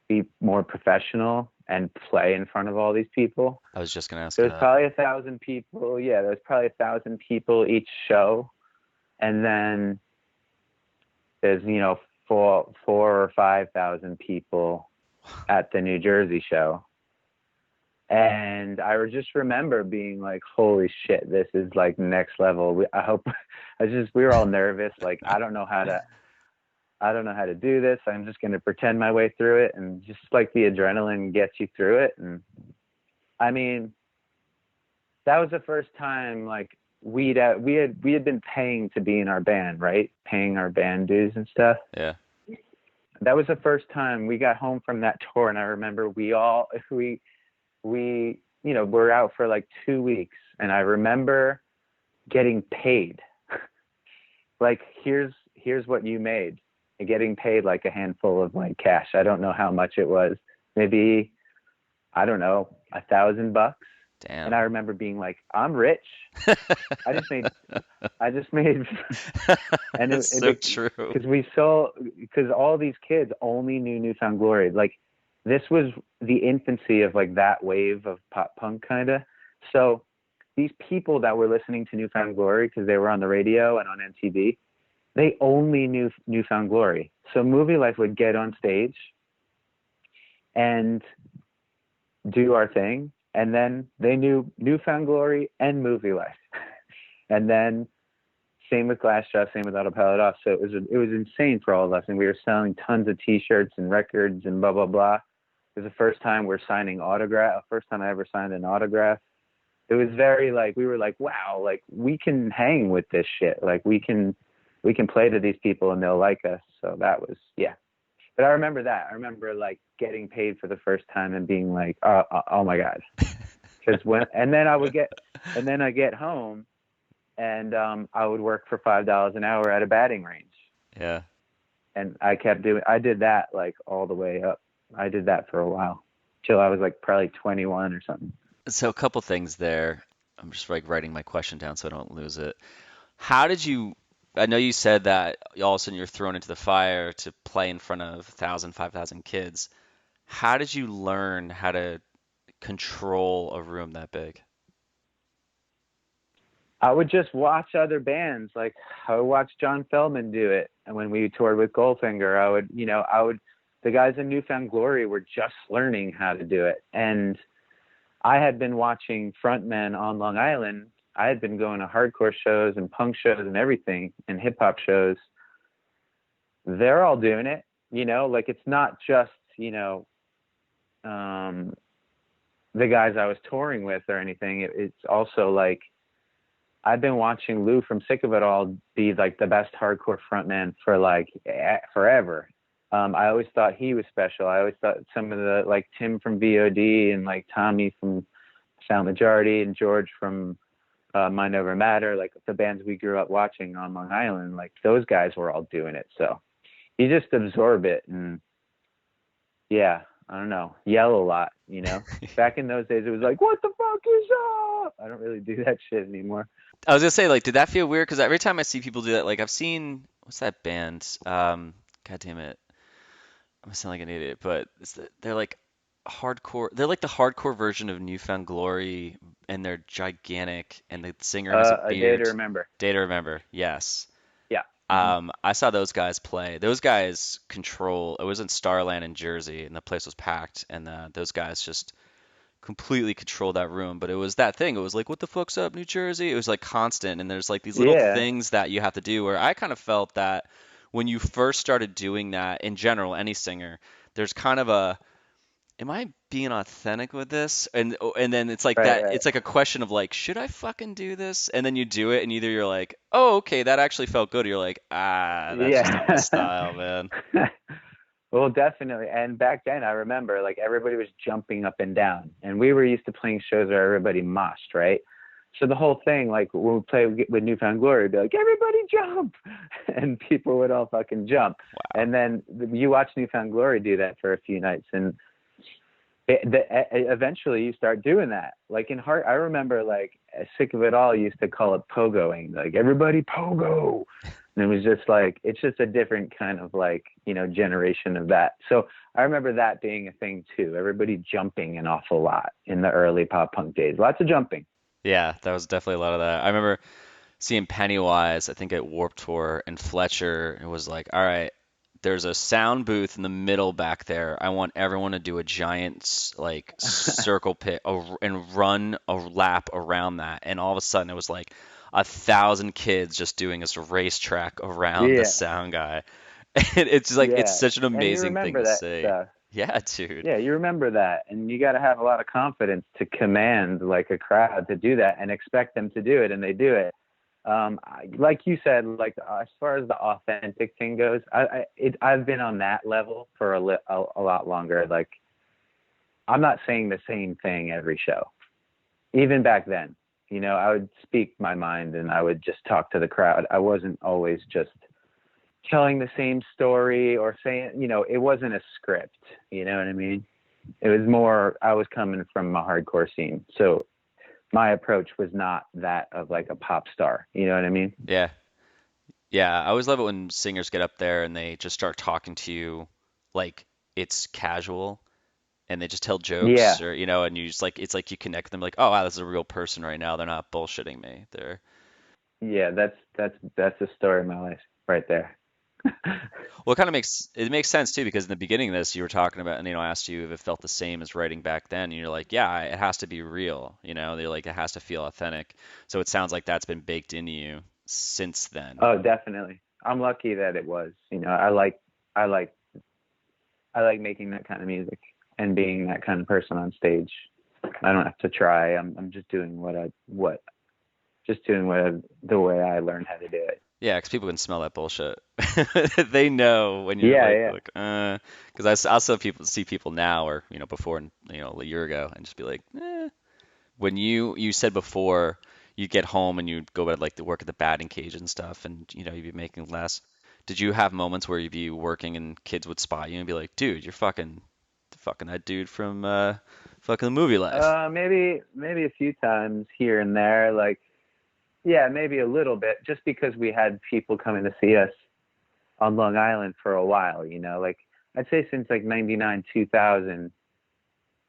be more professional and play in front of all these people. I was just going to ask. There's probably 1,000 people. Yeah, there's probably 1,000 people each show. And then there's, 4,000 or 5,000 people at the New Jersey show. And I just remember being like, holy shit, this is like next level. We were all nervous. Like, I don't know how to do this. I'm just going to pretend my way through it. And just like the adrenaline gets you through it. And I mean, that was the first time like we had been paying to be in our band, right? Paying our band dues and stuff. Yeah. That was the first time we got home from that tour. And I remember we were out for like 2 weeks, and I remember getting paid. Like, here's what you made, and getting paid like a handful of like cash. I don't know how much it was. Maybe, I don't know, $1,000. Damn. And I remember being like, I'm rich. I just made, and it's so true. Because all these kids only knew Newfound Glory. Like, this was the infancy of like that wave of pop punk kind of. So these people that were listening to Newfound Glory because they were on the radio and on MTV, they only knew Newfound Glory. So Movielife would get on stage and do our thing. And then they knew Newfound Glory and Movielife. And then same with Glassjaw, same with Autopilot Off. So it was insane for all of us. And we were selling tons of t-shirts and records and blah, blah, blah. It was the first time we're signing autograph. First time I ever signed an autograph. It was very like, we were like, wow, like we can hang with this shit. Like we can play to these people and they'll like us. So that was, yeah. But I remember that. I remember like getting paid for the first time and being like, oh my God. And then I get home and I would work for $5 an hour at a batting range. Yeah. And I did that like all the way up. I did that for a while till I was like probably 21 or something. So a couple things there. I'm just like writing my question down so I don't lose it. How did you, I know you said that all of a sudden you're thrown into the fire to play in front of 1,000, 5,000 kids. How did you learn how to control a room that big? I would just watch other bands. Like I would watch John Feldman do it. And when we toured with Goldfinger, the guys in Newfound Glory were just learning how to do it. And I had been watching frontmen on Long Island. I had been going to hardcore shows and punk shows and everything and hip hop shows. They're all doing it. you know, like it's not just, you know, the guys I was touring with or anything. It's also like, I've been watching Lou from Sick of It All be like the best hardcore frontman for like forever. I always thought he was special. I always thought some of the, like Tim from VOD and like Tommy from Sound Majority and George from Mind Over Matter, like the bands we grew up watching on Long Island, like those guys were all doing it. So you just absorb it and yeah, I don't know, yell a lot, you know. Back in those days it was like, what the fuck is up? I don't really do that shit anymore. I was gonna say, like, did that feel weird? Because every time I see people do that, like I've seen, what's that band? God damn it, I'm gonna sound like an idiot, but they're like hardcore. They're like the hardcore version of Newfound Glory, and they're gigantic, and the singer has a A Day to beard. Remember. Day to Remember, yes. Yeah. Mm-hmm. I saw those guys play. Those guys control. It was in Starland in Jersey, and the place was packed, and those guys just completely controlled that room. But it was that thing. It was like, what the fuck's up, New Jersey? It was like constant, and there's like these little Yeah. things that you have to do. Where I kind of felt that when you first started doing that, in general, any singer, there's kind of a, am I being authentic with this? And then it's like Right, that. right. It's like a question of like, should I fucking do this? And then you do it, and either you're like, oh, okay, that actually felt good, or you're like, ah, that's just not my Yeah. style, man. Well, definitely. And back then, I remember like everybody was jumping up and down, and we were used to playing shows where everybody moshed, right? So the whole thing, like when we play with Newfound Glory, it'd be like, everybody jump, and people would all fucking jump. Wow. And then you watch Newfound Glory do that for a few nights, and eventually you start doing that. Like in Heart, I remember like Sick of It All used to call it pogoing, like everybody pogo. And it was just like, it's just a different kind of like, you know, generation of that. So I remember that being a thing too. Everybody jumping an awful lot in the early pop punk days. Lots of jumping. Yeah, that was definitely a lot of that. I remember seeing Pennywise, I think at Warped Tour, and Fletcher. It was like, all right, there's a sound booth in the middle back there. I want everyone to do a giant like circle pit and run a lap around that. And all of a sudden, it was like 1,000 kids just doing this racetrack around the Yeah. sound guy. And it's like, it's Yeah. such an And you amazing thing remember to that say. stuff. Yeah, dude. Yeah, you remember that. And you got to have a lot of confidence to command like a crowd to do that and expect them to do it. And they do it. Like you said, like as far as the authentic thing goes, I've been on that level for a lot longer. Like I'm not saying the same thing every show. Even back then, you know, I would speak my mind and I would just talk to the crowd. I wasn't always just telling the same story or saying, you know, it wasn't a script, you know what I mean? It was more, I was coming from a hardcore scene. So my approach was not that of like a pop star, you know what I mean? Yeah. Yeah, I always love it when singers get up there and they just start talking to you like it's casual and they just tell Yeah. jokes or and you just like it's like you connect with them like, oh wow, this is a real person right now. They're not bullshitting me. They're Yeah. That's the story of my life right there. well, it makes sense too because in the beginning of this you were talking about and I asked you if it felt the same as writing back then and you're like, yeah, it has to be real. They're like it has to feel authentic. So it sounds like that's been baked into you since then. Oh, definitely. I'm lucky that it was, you know, I like making that kind of music and being that kind of person on stage. I don't have to try. I'm just doing the way I learned how to do it. Yeah, because people can smell that bullshit. They know when you're Yeah, like, yeah. because I still see people now or before a year ago and just be like, eh. When you said before you get home and you'd go like to work at the batting cage and stuff and you'd be making less. Did you have moments where you'd be working and kids would spot you and be like, dude, you're fucking that dude from fucking Movielife? Maybe a few times here and there, like, yeah, maybe a little bit, just because we had people coming to see us on Long Island for a while, like I'd say since like 99, 2000,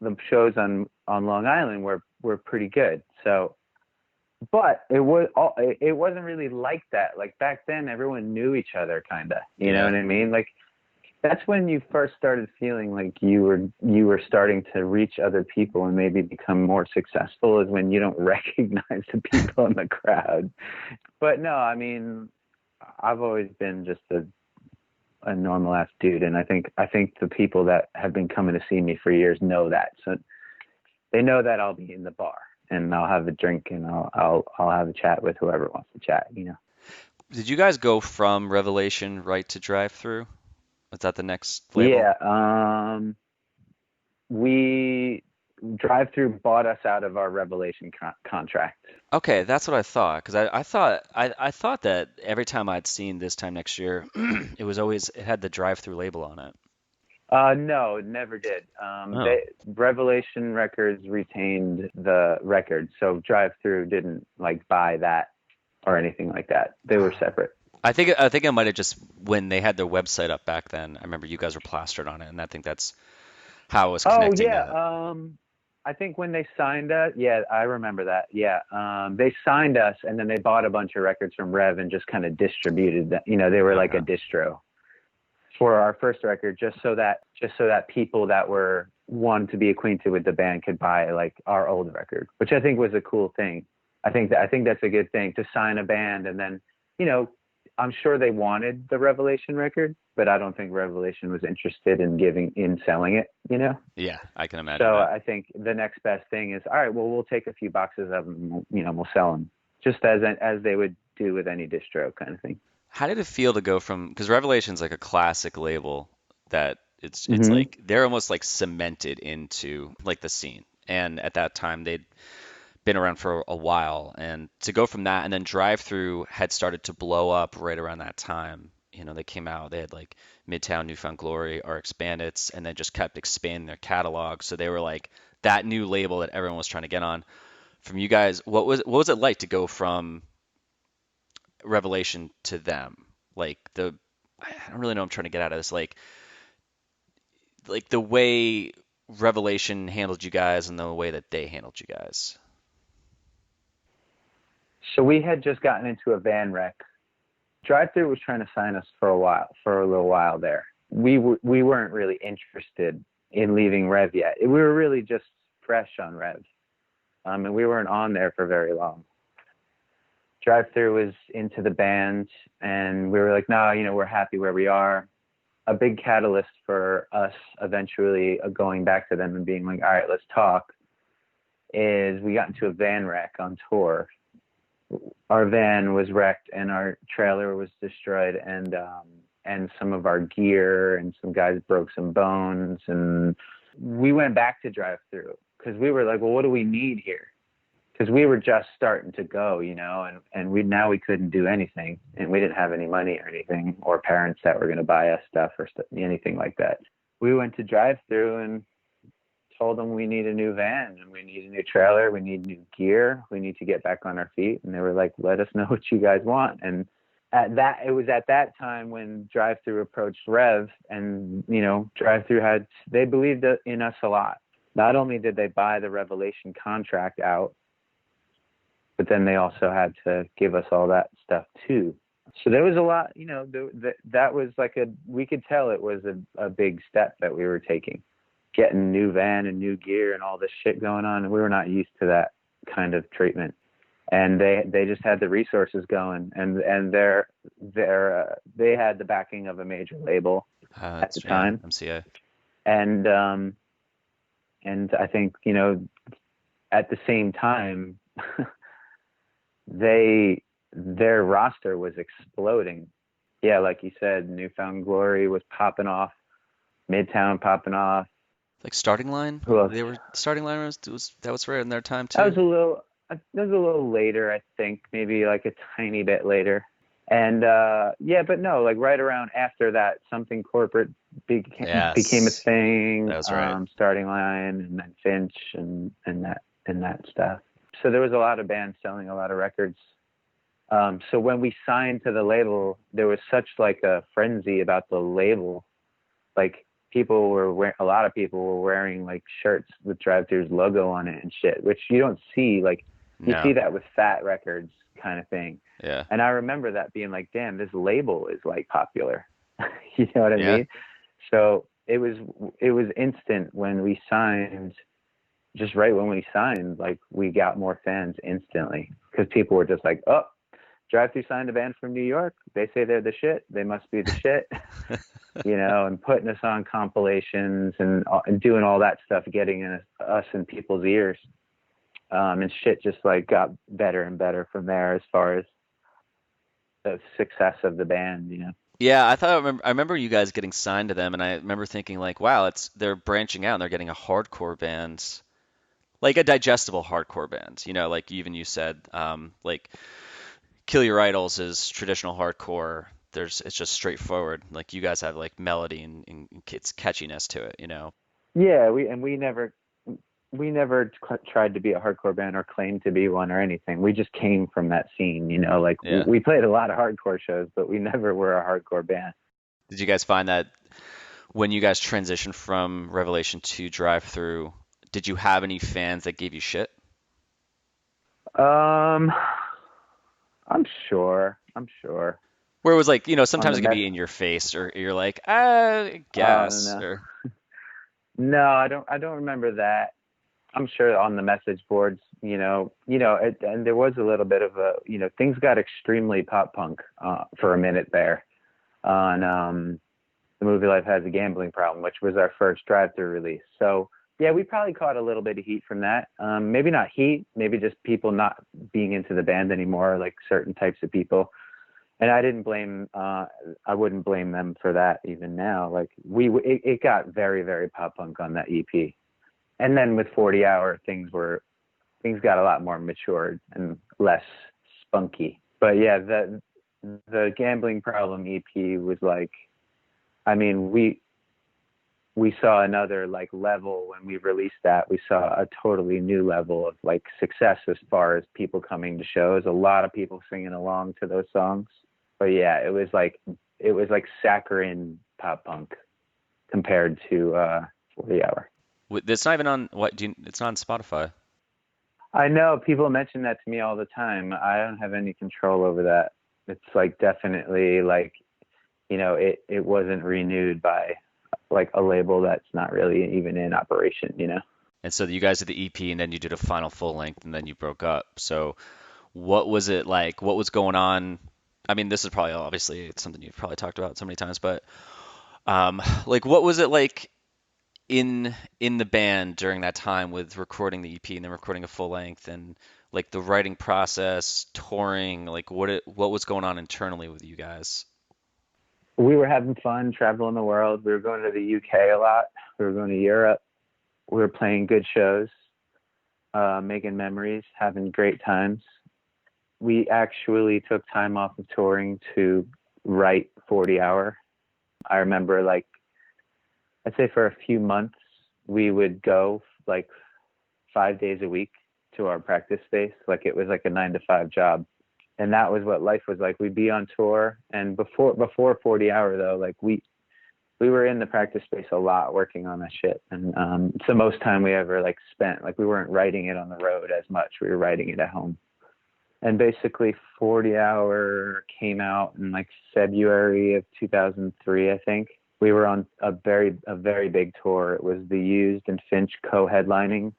the shows on Long Island were pretty good. So, but it wasn't really like that. Like back then, everyone knew each other, kind of. You know what I mean? Like that's when you first started feeling like you were starting to reach other people and maybe become more successful. Is when you don't recognize the people in the crowd. But no, I mean, I've always been just a normal ass dude. And I think the people that have been coming to see me for years know that. So they know that I'll be in the bar and I'll have a drink and I'll have a chat with whoever wants to chat, you know. Did you guys go from Revelation right to Drive-Thru? Was that the next label? Yeah. We Drive-Thru bought us out of our Revelation contract. Okay, that's what I thought. Because I thought that every time I'd seen This Time Next Year, it had the Drive-Thru label on it. No, never did. Oh. Revelation Records retained the record, so Drive-Thru didn't like buy that or anything like that. They were separate. I think it might have just when they had their website up back then. I remember you guys were plastered on it, and I think that's how I was Oh connecting yeah. that. I think when they signed us, yeah, I remember that. Yeah. They signed us and then they bought a bunch of records from Rev and just kind of distributed that. You know, they were like a distro for our first record, just so that people that were wanted to be acquainted with the band could buy like our old record, which I think was a cool thing. I think that's a good thing to sign a band and then, you know, I'm sure they wanted the Revelation record, but I don't think Revelation was interested in selling it, you know? Yeah, I can imagine So that. I think the next best thing is, all right, well, we'll take a few boxes of them, you know, we'll sell them just as they would do with any distro kind of thing. How did it feel to go from, because Revelation's like a classic label that it's Mm-hmm. like they're almost like cemented into like the scene. And at that time they'd been around for a while, and to go from that, and then Drive-Thru had started to blow up right around that time. You know, they came out, they had like Midtown, Newfound Glory, RX Bandits, and then just kept expanding their catalog. So they were like that new label that everyone was trying to get on. From you guys, what was it like to go from Revelation to them? Like I don't really know what I'm trying to get out of this. Like the way Revelation handled you guys and the way that they handled you guys. So we had just gotten into a van wreck. Drive-Thru was trying to sign us for a little while there. We weren't really interested in leaving Rev yet. We were really just fresh on Rev, and we weren't on there for very long. Drive-Thru was into the band, and we were like, no, you know, we're happy where we are. A big catalyst for us eventually going back to them and being like, all right, let's talk, is we got into a van wreck on tour. Our van was wrecked and our trailer was destroyed, and some of our gear, and some guys broke some bones, and we went back to Drive-Thru because we were like, well, what do we need here? Because we were just starting to go, you know, and we couldn't do anything, and we didn't have any money or anything, or parents that were going to buy us stuff or anything like that. We went to Drive-Thru and told them we need a new van and we need a new trailer, we need new gear, we need to get back on our feet. And they were like, let us know what you guys want. And it was at that time when Drive-Thru approached Rev, and, you know, Drive-Thru they believed in us a lot. Not only did they buy the Revelation contract out, but then they also had to give us all that stuff too. So there was a lot, you know, that was like we could tell it was a big step that we were taking, getting a new van and new gear and all this shit going on. And we were not used to that kind of treatment. And they just had the resources going, and they had the backing of a major label at the time. MCA. And I think, you know, at the same time, their roster was exploding. Yeah, like you said, Newfound Glory was popping off, Midtown popping off. Like Starting Line? Who else? They were Starting Line that was right in their time too. That was a little later, I think, maybe like a tiny bit later. And yeah, but no, like right around after that, Something Corporate became a thing. That was right. Starting Line, and then Finch, and that stuff. So there was a lot of bands selling a lot of records. So when we signed to the label, there was such like a frenzy about the label. Like a lot of people were wearing like shirts with Drive-Thru's logo on it and shit, which you don't see. Like you see that with Fat Records kind of thing. Yeah. And I remember that being like, damn, this label is like popular. You know what I mean? So it was instant when we signed. Just right when we signed, like we got more fans instantly, because people were just like, oh, Drive-Thru signed a band from New York. They say they're the shit. They must be the shit. And putting us on compilations and doing all that stuff, getting us in people's ears. And shit just like got better and better from there as far as the success of the band, Yeah, I remember you guys getting signed to them, and I remember thinking like, wow, they're branching out and they're getting a hardcore band, like a digestible hardcore band. Like even you said, like Kill Your Idols is traditional hardcore. It's just straightforward. Like you guys have like melody and it's catchiness to it. Yeah, we never tried to be a hardcore band or claimed to be one or anything. We just came from that scene, like Yeah. we played a lot of hardcore shows, but we never were a hardcore band. Did you guys find that when you guys transitioned from Revelation to Drive-Thru, did you have any fans that gave you shit? I'm sure. Where it was like, sometimes it can be in your face, or you're like, I guess. No. No, I don't remember that. I'm sure on the message boards, and there was a little bit of things got extremely pop punk for a minute there on the Movielife Has a Gambling Problem, which was our first Drive-Thru release. So yeah, we probably caught a little bit of heat from that. Maybe not heat, maybe just people not being into the band anymore, like certain types of people. And I wouldn't blame them for that even now. Like it got very, very pop punk on that EP. And then with 40 Hour, things got a lot more matured and less spunky. But yeah, the Gambling Problem EP was like, I mean, we saw another like level when we released that. We saw a totally new level of like success as far as people coming to shows. A lot of people singing along to those songs. But yeah, it was like saccharine pop punk compared to 40 Hour. It's not even on it's not on Spotify. I know people mention that to me all the time. I don't have any control over that. It's like definitely like, it wasn't renewed by like a label that's not really even in operation, And so you guys did the EP and then you did a final full length and then you broke up. So what was it like? What was going on? I mean, this is probably obviously it's something you've probably talked about so many times, but like what was it like in the band during that time with recording the EP and then recording a full length and like the writing process, touring, like what was going on internally with you guys? We were having fun traveling the world. We were going to the UK a lot. We were going to Europe. We were playing good shows, making memories, having great times. We actually took time off of touring to write 40 Hour. I remember like, I'd say for a few months, we would go like 5 days a week to our practice space. Like it was like a 9-to-5 job. And that was what life was like. We'd be on tour. And before 40 Hour though, like we were in the practice space a lot working on that shit. And it's the most time we ever like spent. Like we weren't writing it on the road as much. We were writing it at home. And basically 40 Hour came out in like February of 2003, I think. We were on a very big tour. It was the Used and Finch co-headlining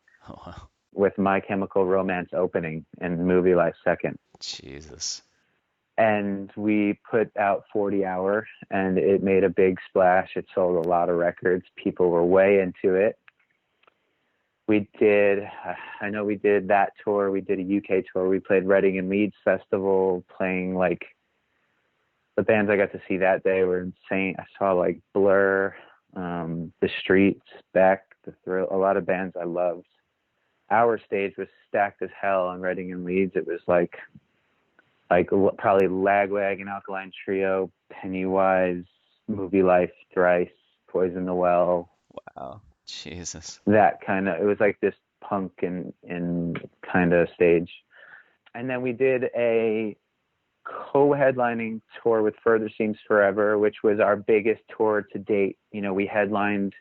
with My Chemical Romance opening and Movielife second. Jesus. And we put out 40 Hour and it made a big splash. It sold a lot of records. People were way into it. I know we did that tour. We did a UK tour. We played Reading and Leeds Festival, playing like the bands I got to see that day were insane. I saw like Blur, The Streets, Beck, The Thrill, a lot of bands I loved. Our stage was stacked as hell on Reading and Leeds. It was like probably Lagwagon, Alkaline Trio, Pennywise, Movielife, Thrice, Poison the Well. Wow. Jesus. It was like this punk and kind of stage. And then we did a co-headlining tour with Further Seems Forever, which was our biggest tour to date. We headlined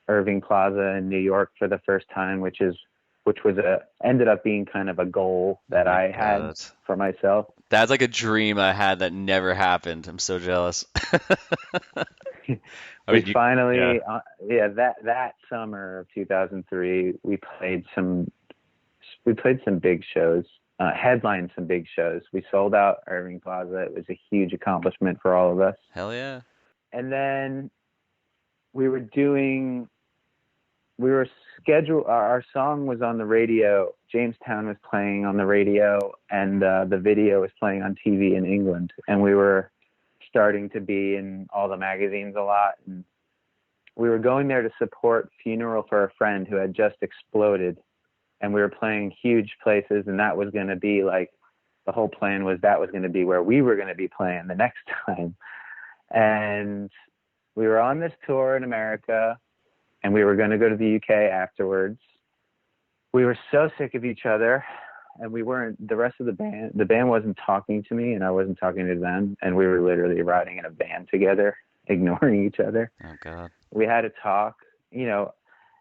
Irving Plaza in New York for the first time, which ended up being kind of a goal that I had for myself. That's like a dream I had that never happened. I'm so jealous. That summer of 2003, we played some big shows. headlined some big shows. We sold out Irving Plaza. It was a huge accomplishment for all of us. Hell yeah. And then we were scheduled, our song was on the radio. Jamestown was playing on the radio, and the video was playing on TV in England. And we were starting to be in all the magazines a lot. And we were going there to support Funeral for a Friend who had just exploded. And we were playing huge places, and that was going to be like, the whole plan was that was going to be where we were going to be playing the next time. And we were on this tour in America, and we were going to go to the UK afterwards. We were so sick of each other, and the rest of the band wasn't talking to me, and I wasn't talking to them, and we were literally riding in a van together, ignoring each other. Oh, God. We had to talk.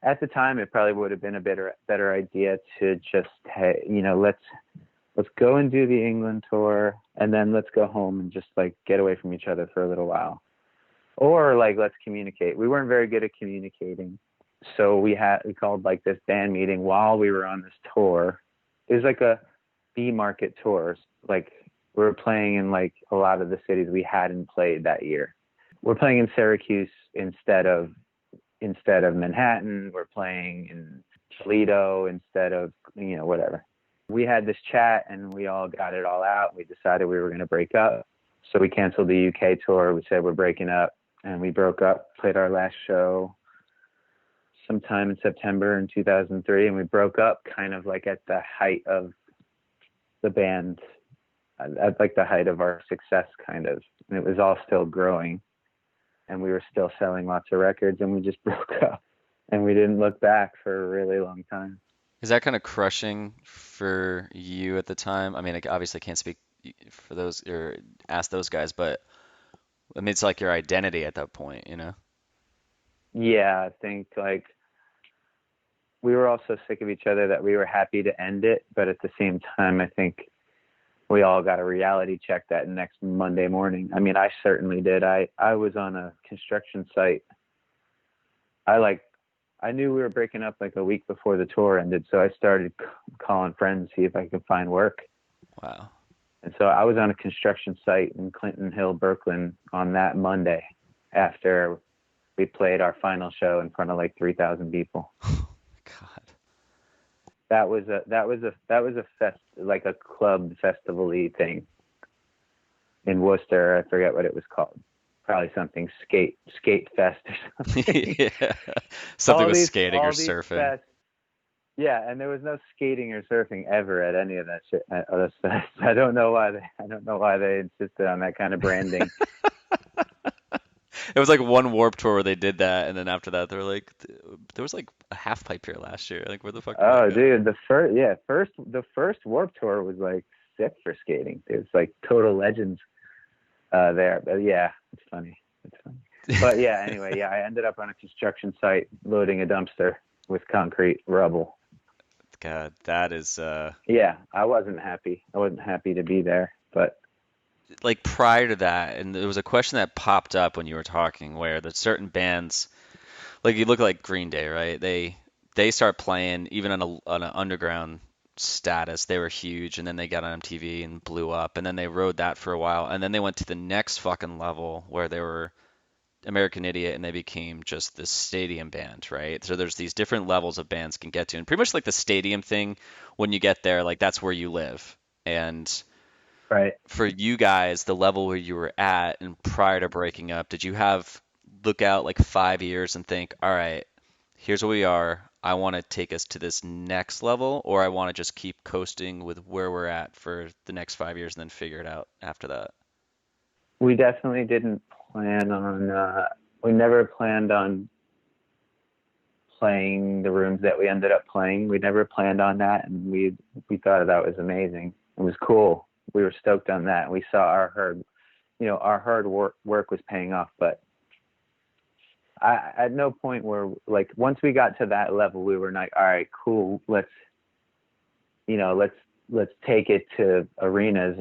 At the time, it probably would have been a better idea to just, hey, let's go and do the England tour, and then let's go home and just like get away from each other for a little while. Or like, let's communicate. We weren't very good at communicating. So we called like this band meeting while we were on this tour. It was like a B market tour. Like we were playing in like a lot of the cities we hadn't played that year. We're playing in Syracuse instead of Manhattan. We're playing in Toledo instead of, whatever. We had this chat and we all got it all out. We decided we were going to break up. So we canceled the UK tour. We said we're breaking up, and we broke up, played our last show sometime in September in 2003. And we broke up kind of like at the height of the band, at like the height of our success kind of. And it was all still growing, and we were still selling lots of records, and we just broke up, and we didn't look back for a really long time. Is that kind of crushing for you at the time? I mean, I obviously can't speak for those or ask those guys, but I mean, it's like your identity at that point, Yeah, I think like we were all so sick of each other that we were happy to end it. But at the same time, I think we all got a reality check that next Monday morning. I mean, I certainly did. I was on a construction site. I knew we were breaking up like a week before the tour ended, so I started calling friends to see if I could find work. Wow. And so I was on a construction site in Clinton Hill, Brooklyn on that Monday after we played our final show in front of like 3,000 people. God. That was a like a club festival-y thing in Worcester. I forget what it was called. Probably something skate fest or something. Yeah. Something with skating or surfing. Fests, yeah, and there was no skating or surfing ever at any of that shit. I don't know why they insisted on that kind of branding. It was like one Warped Tour where they did that, and then after that, they were like, there was like a half pipe here last year. Like, where the fuck? Oh, dude, the first Warped Tour was like sick for skating. It was like Total Legends there. But yeah, it's funny. But yeah, anyway, yeah, I ended up on a construction site loading a dumpster with concrete rubble. God, that is. Yeah, I wasn't happy. I wasn't happy to be there, but. Like prior to that, and there was a question that popped up when you were talking, where there's certain bands, like you look at like Green Day, right? They start playing even on an underground status. They were huge, and then they got on MTV and blew up, and then they rode that for a while, and then they went to the next fucking level where they were American Idiot, and they became just this stadium band, right? So there's these different levels of bands can get to, and pretty much like the stadium thing, when you get there, like that's where you live, and. Right. For you guys, the level where you were at and prior to breaking up, did you look out like 5 years and think, all right, here's where we are. I want to take us to this next level, or I want to just keep coasting with where we're at for the next 5 years and then figure it out after that? We definitely didn't plan on, we never planned on playing the rooms that we ended up playing. We never planned on that, and we thought that was amazing. It was cool. We were stoked on that. We saw our hard work was paying off, but at no point where like once we got to that level, we were like, all right, cool. Let's take it to arenas.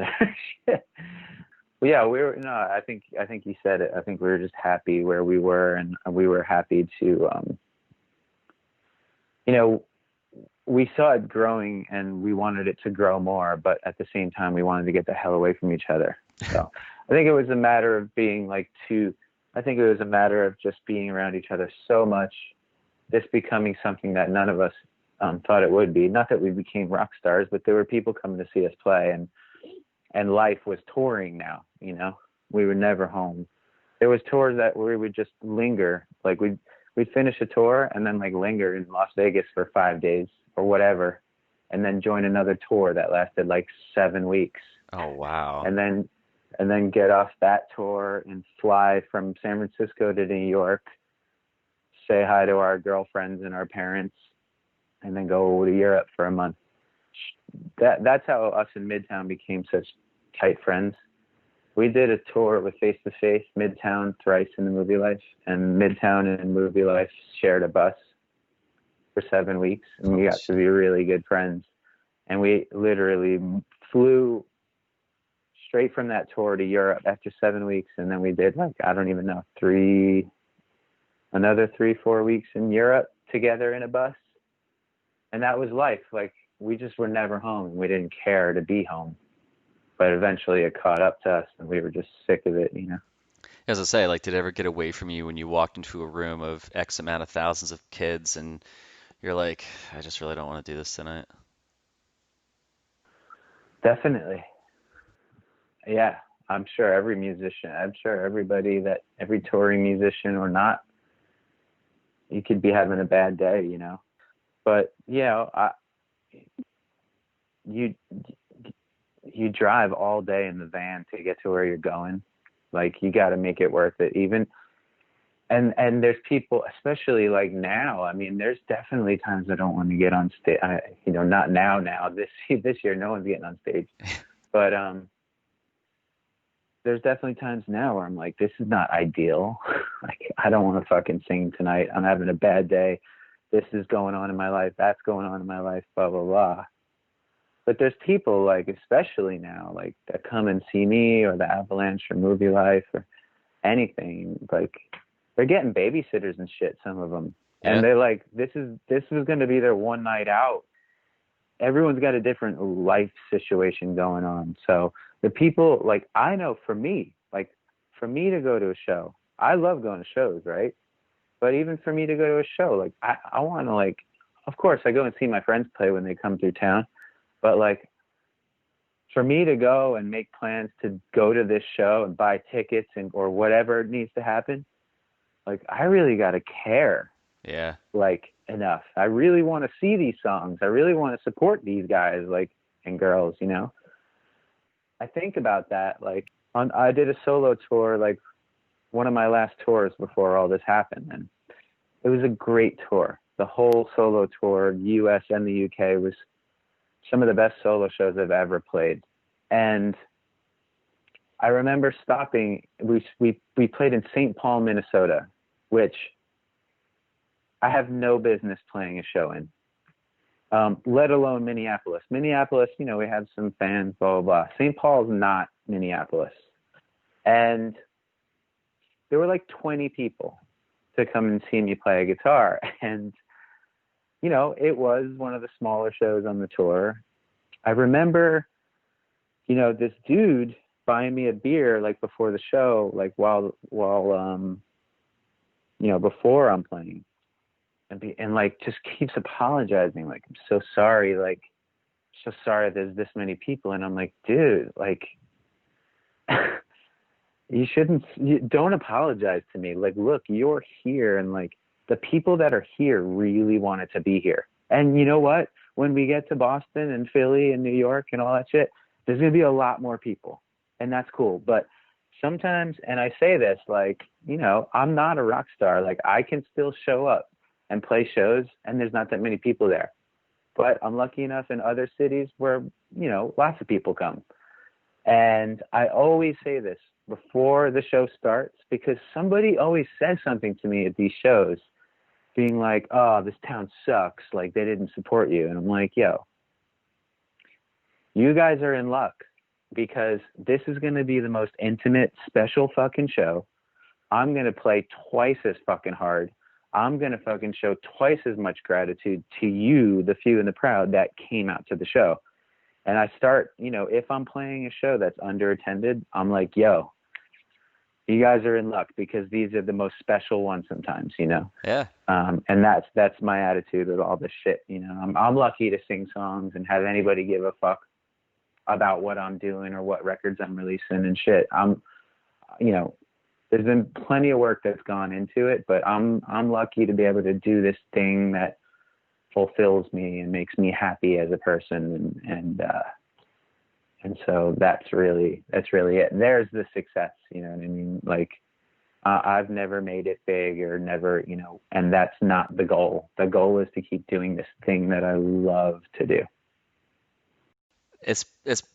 Yeah, I think you said it. I think we were just happy where we were, and we were happy to, we saw it growing and we wanted it to grow more, but at the same time, we wanted to get the hell away from each other. So I think it was a matter of being I think it was a matter of just being around each other so much, this becoming something that none of us thought it would be. Not that we became rock stars, but there were people coming to see us play, and life was touring now, you know? We were never home. There was tours that we would just linger. Like we'd finish a tour and then like linger in Las Vegas for 5 days or whatever, and then join another tour that lasted like 7 weeks. Oh, wow. And then get off that tour and fly from San Francisco to New York, say hi to our girlfriends and our parents, and then go to Europe for a month. That's how us in Midtown became such tight friends. We did a tour with Face to Face, Midtown thrice in the Movielife, and Midtown and Movielife shared a bus for 7 weeks, and we got to be really good friends. And we literally flew straight from that tour to Europe after 7 weeks, and then we did like, I don't even know, another 3-4 weeks in Europe together in a bus. And that was life. Like, we just were never home, and we didn't care to be home. But eventually it caught up to us, and we were just sick of it, you know? As I say, like, did it ever get away from you when you walked into a room of X amount of thousands of kids and you're like, I just really don't want to do this tonight? Definitely. Yeah, I'm sure every touring musician or not, you could be having a bad day, you know? But, you know, you drive all day in the van to get to where you're going. Like, you got to make it worth it. Even, and there's people, especially like now, I mean, there's definitely times I don't want to get on stage, you know, not now, this year, no one's getting on stage, but, there's definitely times now where I'm like, this is not ideal. Like, I don't want to fucking sing tonight. I'm having a bad day. This is going on in my life. That's going on in my life, blah, blah, blah. But there's people, like, especially now, like, that come and see me or the Avalanche or Movielife or anything. Like, they're getting babysitters and shit, some of them. Yeah. And they're like, this was going to be their one night out. Everyone's got a different life situation going on. So the people, like, I know for me to go to a show, I love going to shows, right? But even for me to go to a show, like, I want to, like, of course I go and see my friends play when they come through town. But, like, for me to go and make plans to go to this show and buy tickets or whatever needs to happen, like, I really got to care. Yeah. Like, enough. I really want to see these songs. I really want to support these guys, like, and girls, you know? I think about that. Like, I did a solo tour, like, one of my last tours before all this happened. And it was a great tour. The whole solo tour, US and the UK, was some of the best solo shows I've ever played. And I remember stopping, we played in St. Paul, Minnesota, which I have no business playing a show in, let alone Minneapolis. Minneapolis, you know, we have some fans, blah, blah, blah. St. Paul's not Minneapolis. And there were like 20 people to come and see me play a guitar. And, you know, it was one of the smaller shows on the tour. I remember, you know, this dude buying me a beer, like, before the show, like, while you know, before I'm playing. And like, just keeps apologizing. Like, I'm so sorry. Like, so sorry there's this many people. And I'm like, dude, like, don't apologize to me. Like, look, you're here. And like, the people that are here really wanted to be here. And you know what? When we get to Boston and Philly and New York and all that shit, there's going to be a lot more people. And that's cool. But sometimes, and I say this, like, you know, I'm not a rock star. Like, I can still show up and play shows, and there's not that many people there. But I'm lucky enough in other cities where, you know, lots of people come. And I always say this before the show starts, because somebody always says something to me at these shows, being like, oh, this town sucks. Like, they didn't support you. And I'm like, yo, you guys are in luck, because this is going to be the most intimate, special fucking show. I'm going to play twice as fucking hard. I'm going to fucking show twice as much gratitude to you, the few and the proud, that came out to the show. And I start, if I'm playing a show that's underattended, I'm like, yo, you guys are in luck because these are the most special ones sometimes, Yeah. And that's my attitude with all this shit. I'm lucky to sing songs and have anybody give a fuck about what I'm doing or what records I'm releasing and shit. There's been plenty of work that's gone into it, but I'm lucky to be able to do this thing that fulfills me and makes me happy as a person. And so that's really it. There's the success, you know what I mean? Like, I've never made it big or never, and that's not the goal. The goal is to keep doing this thing that I love to do. It's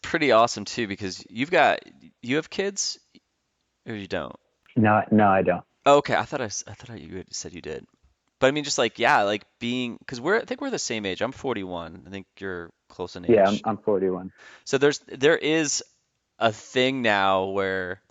pretty awesome too, because you have kids or you don't? No, I don't. Oh, okay. I thought you had said you did. But I mean, just like, yeah, like because I think we're the same age. I'm 41. I think you're close in Yeah, age. I'm 41. So there is a thing now where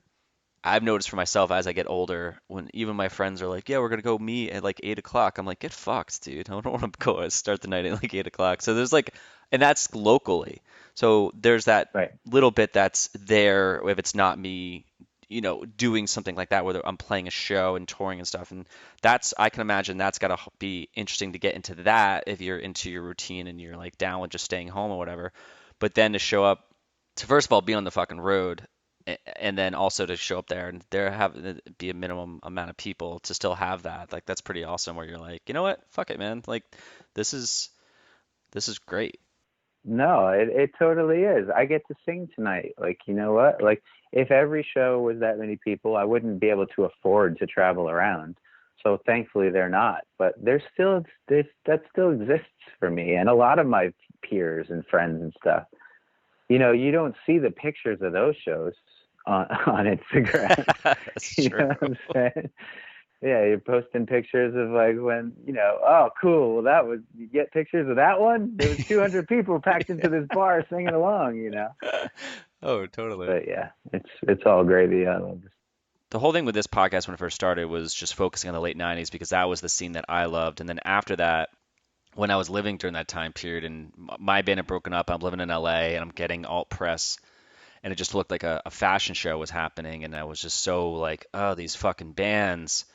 I've noticed for myself as I get older, when even my friends are like, yeah, we're gonna go meet at like 8 o'clock. I'm like, get fucked, dude. I don't want to go start the night at like 8 o'clock. So there's like, and that's locally. So there's that Right. little bit that's there if it's not me, doing something like that, where I'm playing a show and touring and stuff. And I can imagine that's gotta be interesting to get into that if you're into your routine and you're like down with just staying home or whatever. But then to show up, to first of all be on the fucking road, and then also to show up there and there have be a minimum amount of people to still have that, like, that's pretty awesome, where you're like, you know what, fuck it, man, like, this is great. No, it totally is. I get to sing tonight. Like, you know what? Like, if every show was that many people, I wouldn't be able to afford to travel around. So thankfully they're not. But that still exists for me and a lot of my peers and friends and stuff. You don't see the pictures of those shows on Instagram. That's You true. know what I'm saying? Yeah, you're posting pictures of like when, oh, cool. Well, you get pictures of that one? There was 200 people packed into this bar singing along. Oh, totally. But yeah, it's all gravy. I love this. The whole thing with this podcast when it first started was just focusing on the late 90s, because that was the scene that I loved. And then after that, when I was living during that time period and my band had broken up, I'm living in LA and I'm getting alt press, and it just looked like a fashion show was happening, and I was just so like, oh, these fucking bands.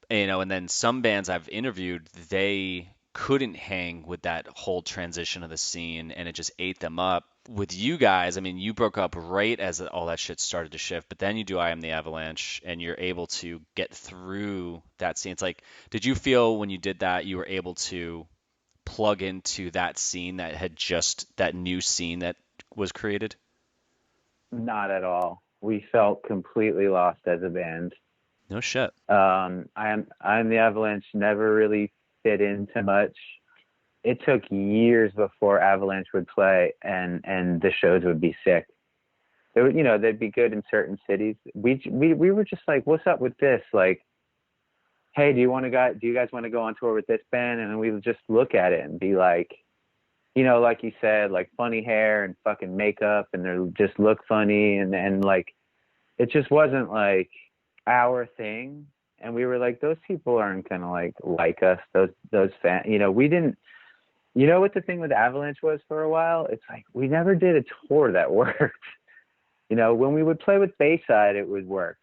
And then some bands I've interviewed, they couldn't hang with that whole transition of the scene, and it just ate them up. With you guys, I mean, you broke up right as all that shit started to shift, but then you do I Am the Avalanche, and you're able to get through that scene. It's like, did you feel when you did that you were able to plug into that scene that new scene that was created? Not at all. We felt completely lost as a band. No shit. I Am the Avalanche never really fit into much. It took years before Avalanche would play and the shows would be sick. They would, they'd be good in certain cities. We were just like, what's up with this? Like, hey, do you guys want to go on tour with this band? And we would just look at it and be like, like you said, like funny hair and fucking makeup, and they just look funny, and like, it just wasn't like our thing. And we were like, those people aren't gonna like us, those fans. We didn't. What the thing with Avalanche was for a while? It's like we never did a tour that worked. When we would play with Bayside, it would work.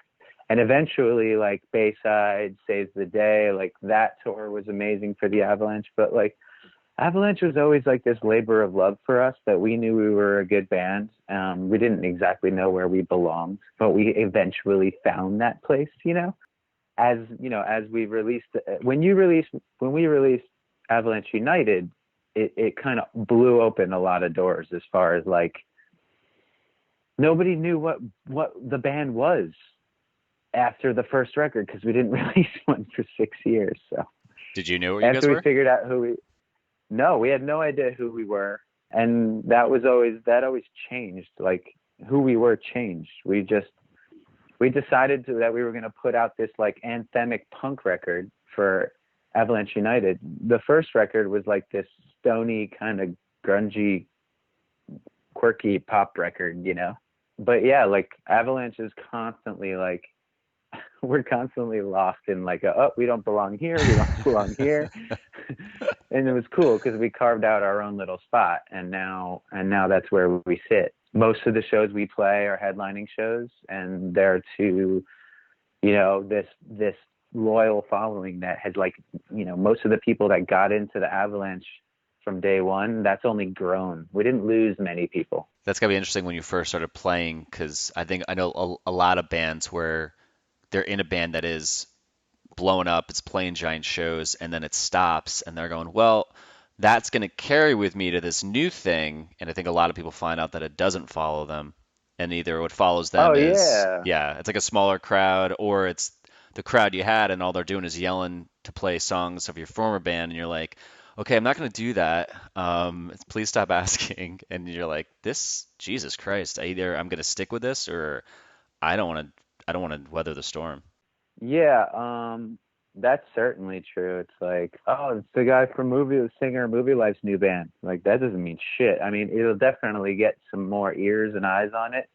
And eventually, like, Bayside Saves the Day, like, that tour was amazing for the Avalanche. But like, Avalanche was always like this labor of love for us, that we knew we were a good band. We didn't exactly know where we belonged, but we eventually found that place, as we released, when we released Avalanche United, it kind of blew open a lot of doors, as far as like, nobody knew what the band was after the first record, because we didn't release one for 6 years. So Did you know what you guys after were? we figured out no, we had no idea who we were. And that always changed. Like, who we were changed. We decided that we were going to put out this like anthemic punk record for Avalanche United. The first record was like this stony kind of grungy, quirky pop record, But yeah, like, Avalanche is constantly like we're constantly lost in like we don't belong here, we don't belong here. And it was cool because we carved out our own little spot, and now that's where we sit. Most of the shows we play are headlining shows, and they're to, this loyal following that has most of the people that got into the Avalanche from day one, that's only grown. We didn't lose many people. That's gotta be interesting when you first started playing, because I know a lot of bands where they're in a band that is blowing up, it's playing giant shows, and then it stops, and they're going, well, that's going to carry with me to this new thing. And I think a lot of people find out that it doesn't follow them, and either what follows them Oh is, yeah. yeah, it's like a smaller crowd, or it's the crowd you had, and all they're doing is yelling to play songs of your former band, and you're like, okay, I'm not going to do that. Please stop asking. And you're like, this, Jesus Christ, either I'm going to stick with this, or I don't want to weather the storm. Yeah, that's certainly true. It's like, oh, it's the guy from the singer Movielife's new band. Like, that doesn't mean shit. I mean, it'll definitely get some more ears and eyes on it,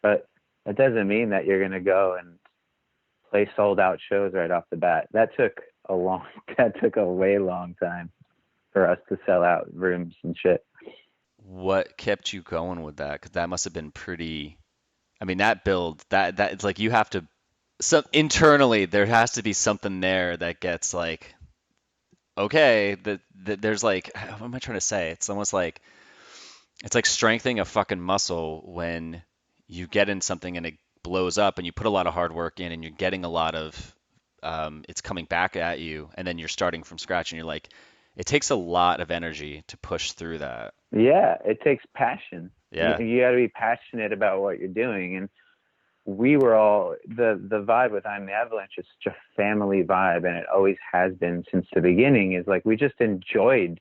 but it doesn't mean that you're gonna go and play sold out shows right off the bat. That took a way long time for us to sell out rooms and shit. What kept you going with that? Because that must have been pretty. I mean, that build, that it's like you have to. So internally, there has to be something there that gets like, okay, there's like, what am I trying to say? It's like strengthening a fucking muscle when you get in something and it blows up, and you put a lot of hard work in, and you're getting a lot of, it's coming back at you, and then you're starting from scratch, and you're like, it takes a lot of energy to push through that. Yeah, it takes passion. Yeah. You got to be passionate about what you're doing, and we were all the vibe with I Am The Avalanche is such a family vibe, and it always has been since the beginning. Is like we just enjoyed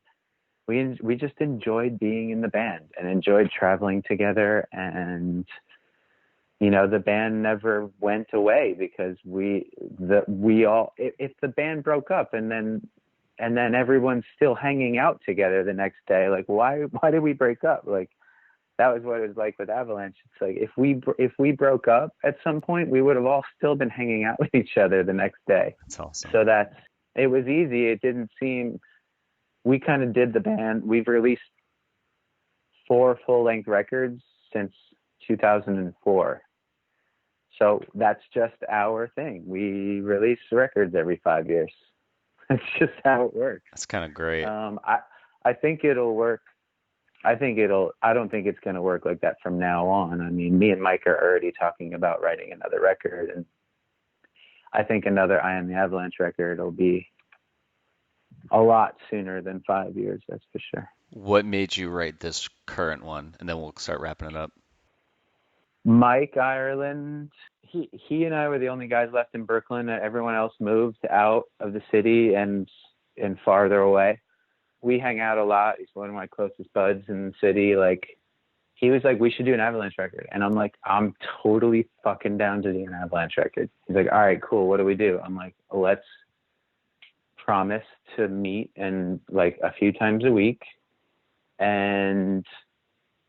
being in the band and enjoyed traveling together, and the band never went away because if the band broke up and then everyone's still hanging out together the next day, like why did we break up? Like, that was what it was like with Avalanche. It's like if we broke up at some point, we would have all still been hanging out with each other the next day. That's awesome. So it was easy. It didn't seem. We kind of did the band. We've released 4 full-length records since 2004. So that's just our thing. We release records every 5 years. That's just how it works. That's kind of great. I think it'll work. I don't think it's going to work like that from now on. I mean, me and Mike are already talking about writing another record, and I think another I Am The Avalanche record will be a lot sooner than 5 years, that's for sure. What made you write this current one? And then we'll start wrapping it up. Mike Ireland, he and I were the only guys left in Brooklyn. Everyone else moved out of the city and farther away. We hang out a lot. He's one of my closest buds in the city. Like, he was like, we should do an Avalanche record. And I'm like, I'm totally fucking down to do an Avalanche record. He's like, all right, cool. What do we do? I'm like, let's promise to meet and like a few times a week and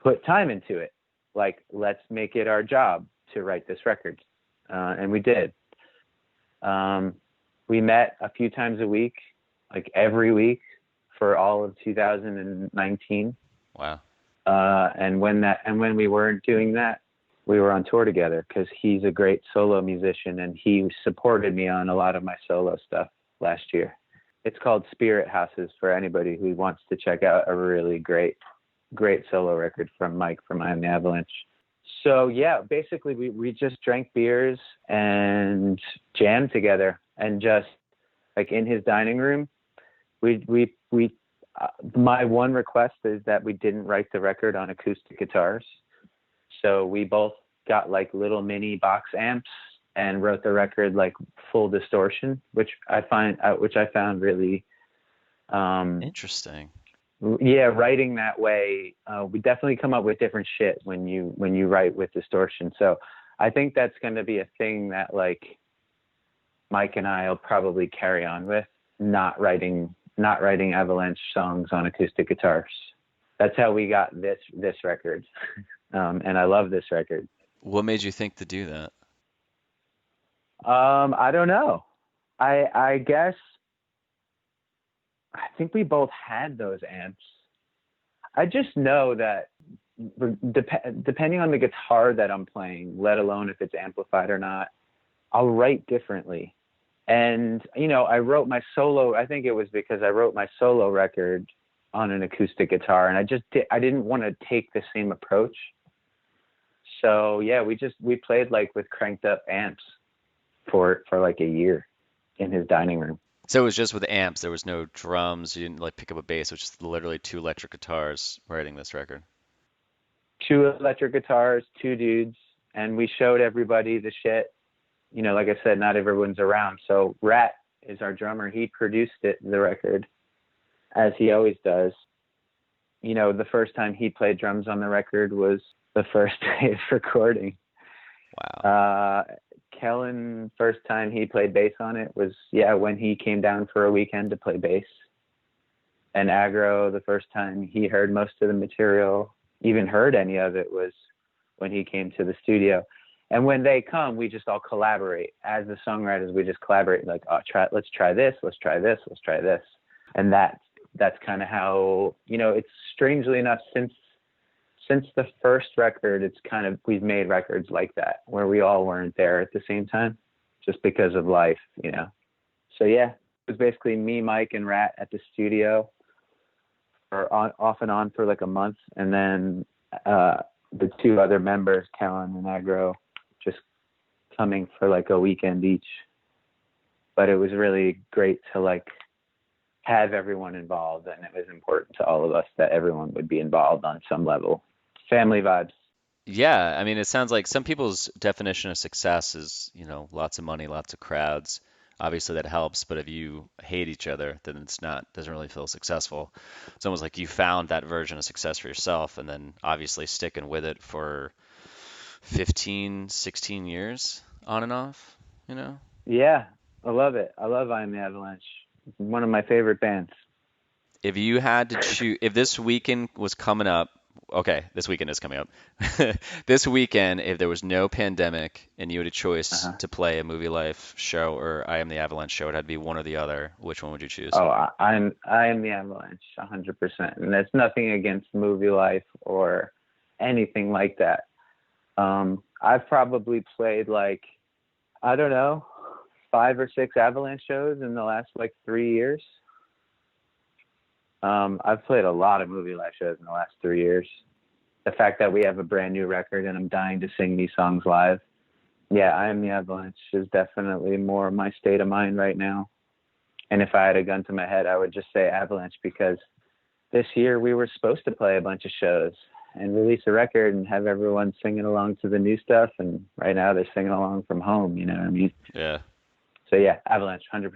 put time into it. Like, let's make it our job to write this record. And we did. We met a few times a week, like every week, for all of 2019. Wow. And when we weren't doing that, we were on tour together because he's a great solo musician, and he supported me on a lot of my solo stuff last year. It's called Spirit Houses for anybody who wants to check out a really great solo record from Mike from I Am The Avalanche. So yeah, basically we just drank beers and jammed together, and just like in his dining room, my one request is that we didn't write the record on acoustic guitars. So we both got like little mini box amps and wrote the record like full distortion, which I found really interesting. Yeah, writing that way, we definitely come up with different shit when you write with distortion. So I think that's going to be a thing that like Mike and I will probably carry on with, not writing Avalanche songs on acoustic guitars. That's how we got this record. And I love this record. What made you think to do that? I don't know. I guess I think we both had those amps. I just know that depending on the guitar that I'm playing, let alone if it's amplified or not, I'll write differently. And, I wrote my solo, I think it was because I wrote my solo record on an acoustic guitar, and I didn't want to take the same approach. So yeah, we played like with cranked up amps for like a year in his dining room. So it was just with amps. There was no drums. You didn't like pick up a bass. It was just literally two electric guitars writing this record. Two electric guitars, two dudes, and we showed everybody the shit. Like I said, not everyone's around. So Rat is our drummer. He produced the record, as he always does. The first time he played drums on the record was the first day of recording. Wow. Kellen, first time he played bass on it was, when he came down for a weekend to play bass. And Agro, the first time he heard most of the material, even heard any of it, was when he came to the studio. And when they come, we just all collaborate. As the songwriters, we just collaborate, like, let's try this, let's try this, let's try this. And that's kind of how, it's strangely enough, since the first record, it's kind of, we've made records like that, where we all weren't there at the same time, just because of life, So yeah, it was basically me, Mike, and Rat at the studio, or off and on for like a month. And then the two other members, Kellen and Agro, just coming for like a weekend each. But it was really great to like have everyone involved, and it was important to all of us that everyone would be involved on some level. Family vibes. Yeah, I mean, it sounds like some people's definition of success is, lots of money, lots of crowds. Obviously that helps, but if you hate each other, then doesn't really feel successful. It's almost like you found that version of success for yourself, and then obviously sticking with it for 15, 16 years on and off, Yeah, I love it. I love I Am The Avalanche. It's one of my favorite bands. If you had to choose, if this weekend was coming up, okay, this weekend is coming up. This weekend, if there was no pandemic and you had a choice to play a Movielife show or I Am the Avalanche show, it had to be one or the other. Which one would you choose? Oh, I Am the Avalanche, 100%. And there's nothing against Movielife or anything like that. I've probably played like, I don't know, 5 or 6 Avalanche shows in the last like 3 years. I've played a lot of Movielife shows in the last 3 years. The fact that we have a brand new record and I'm dying to sing these songs live. Yeah, I Am the Avalanche is definitely more my state of mind right now. And if I had a gun to my head, I would just say Avalanche, because this year we were supposed to play a bunch of shows and release a record and have everyone singing along to the new stuff. And right now they're singing along from home, you know what I mean? Yeah. So yeah, Avalanche, 100%.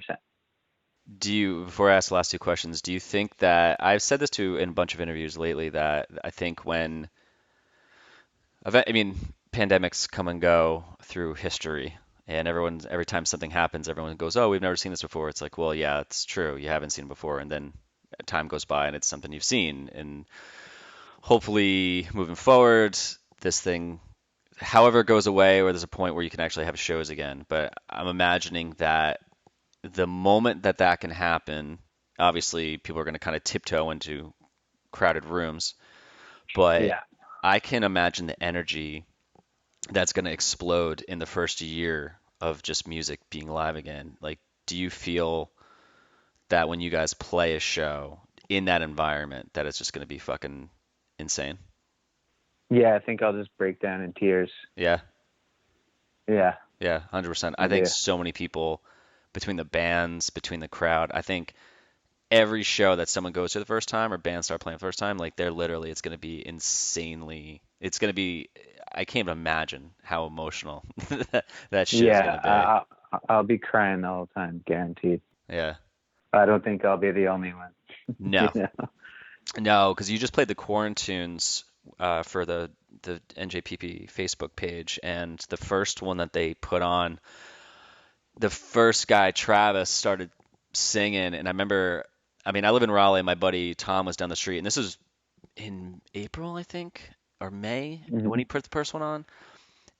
Before I ask the last two questions, do you think that, I've said this in a bunch of interviews lately, that I think pandemics come and go through history, and every time something happens, everyone goes, oh, we've never seen this before. It's like, well, yeah, it's true. You haven't seen it before. And then time goes by and it's something you've seen. And hopefully moving forward, this thing, however it goes away, or there's a point where you can actually have shows again. But I'm imagining that the moment that can happen, obviously people are going to kind of tiptoe into crowded rooms, but Yeah. I can imagine the energy that's going to explode in the first year of just music being live again. Like, do you feel that when you guys play a show in that environment, that it's just going to be fucking insane? Yeah, I think I'll just break down in tears. Yeah. Yeah. Yeah, 100%. I think so many people, between the bands, between the crowd, I think every show that someone goes to the first time or bands start playing the first time, like it's going to be insanely, it's going to be, I can't even imagine how emotional that shit is going to be. I'll be crying the whole time, guaranteed. be. Yeah. I don't think I'll be the only one. No. You know? No, because you just played the Quarantunes for the NJPP Facebook page, and the first one that they put on, the first guy, Travis, started singing, and I remember, I live in Raleigh, my buddy Tom was down the street, and this was in April, I think, or May, when he put the first one on,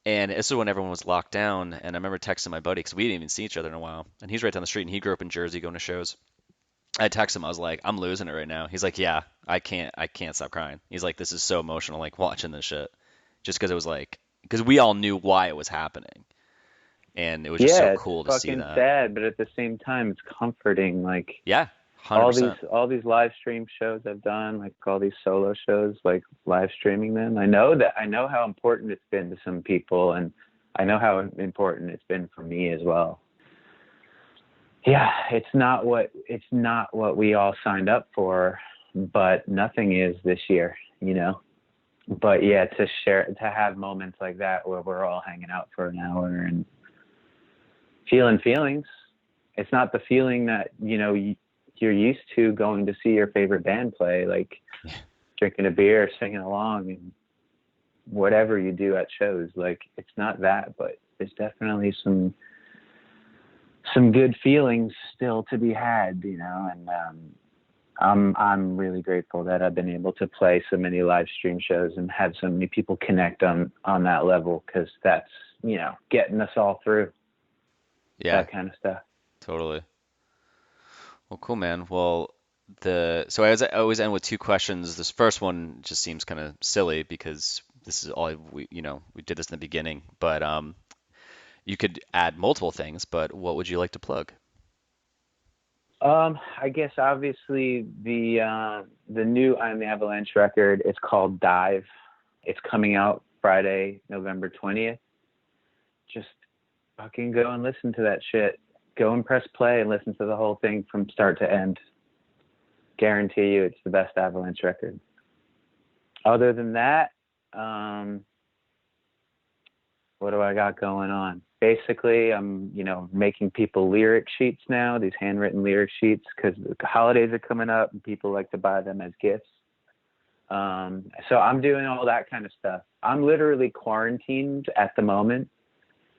And this is when everyone was locked down. And I remember texting my buddy because we didn't even see each other in a while. And he's right down the street, and he grew up in Jersey going to shows. I texted him. I was like, I'm losing it right now. He's like, yeah, I can't stop crying. He's like, this is so emotional, like watching this shit, just because it was like, because we all knew why it was happening, and it was just so Yeah, it's cool to see fucking that. sad, but at the same time, it's comforting. Like Yeah, 100%. all these live stream shows I've done, like all these solo shows, like live streaming them. I know how important it's been to some people, and I know how important it's been for me as well. Yeah, it's not what we all signed up for, but nothing is this year, you know. But yeah, to have moments like that where we're all hanging out for an hour and feeling feelings. It's not the feeling that, you're used to going to see your favorite band play, like drinking a beer, singing along, and whatever you do at shows. Like, it's not that, but there's definitely some good feelings still to be had, and I'm really grateful that I've been able to play so many live stream shows and have so many people connect on that level, because that's, getting us all through Yeah, that kind of stuff. totally. Well, cool, man. Well, so I always end with two questions. This first one just seems kind of silly because this is all we did this in the beginning, but you could add multiple things, but what would you like to plug? I guess obviously the new I Am The Avalanche record is called Dive. It's coming out Friday, November 20th. Just fucking go and listen to that shit. Go and press play and listen to the whole thing from start to end. Guarantee you it's the best Avalanche record. Other than that, what do I got going on? Basically, I'm, making people lyric sheets now, these handwritten lyric sheets, because the holidays are coming up and people like to buy them as gifts. So I'm doing all that kind of stuff. I'm literally quarantined at the moment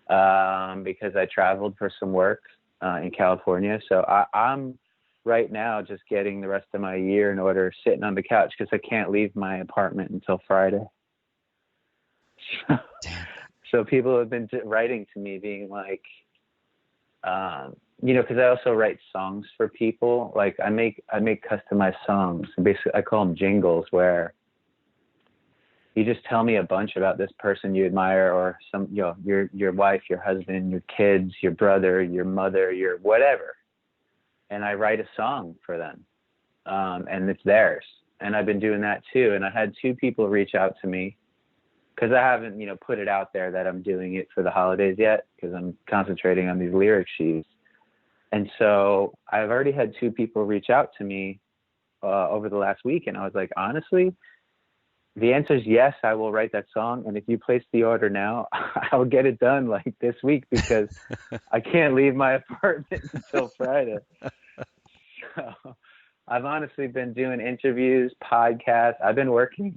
because I traveled for some work in California. So I'm right now just getting the rest of my year in order, sitting on the couch because I can't leave my apartment until Friday. Damn. So people have been writing to me being like, because I also write songs for people. Like I make customized songs. Basically, I call them jingles, where you just tell me a bunch about this person you admire, or some, your wife, your husband, your kids, your brother, your mother, your whatever, and I write a song for them, and it's theirs. And I've been doing that too. And I had two people reach out to me, because I haven't, put it out there that I'm doing it for the holidays yet, because I'm concentrating on these lyric sheets. And so I've already had two people reach out to me over the last week, and I was like, honestly, the answer is yes, I will write that song. And if you place the order now, I'll get it done like this week, because I can't leave my apartment until Friday. So I've honestly been doing interviews, podcasts. I've been working.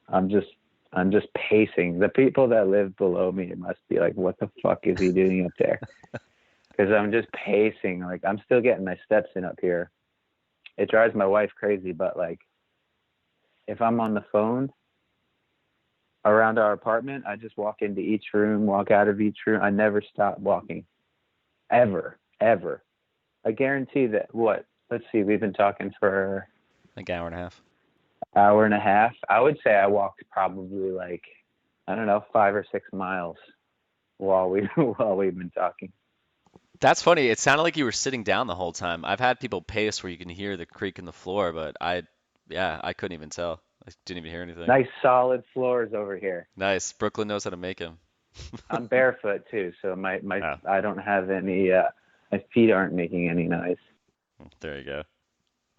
I'm just pacing. The people that live below me must be like, what the fuck is he doing up there? Because I'm just pacing. Like, I'm still getting my steps in up here. It drives my wife crazy, but like, if I'm on the phone around our apartment, I just walk into each room, walk out of each room. I never stop walking. Ever. I guarantee that let's see, we've been talking for Like hour and a half. hour and a half. I would say I walked probably like, I don't know, 5 or 6 miles while we've been talking. That's funny. It sounded like you were sitting down the whole time. I've had people pace where you can hear the creak in the floor, but I couldn't even tell. I didn't even hear anything. Nice solid floors over here. Nice. Brooklyn knows how to make them. I'm barefoot too, so my Oh, I don't have any. My feet aren't making any noise. there you go.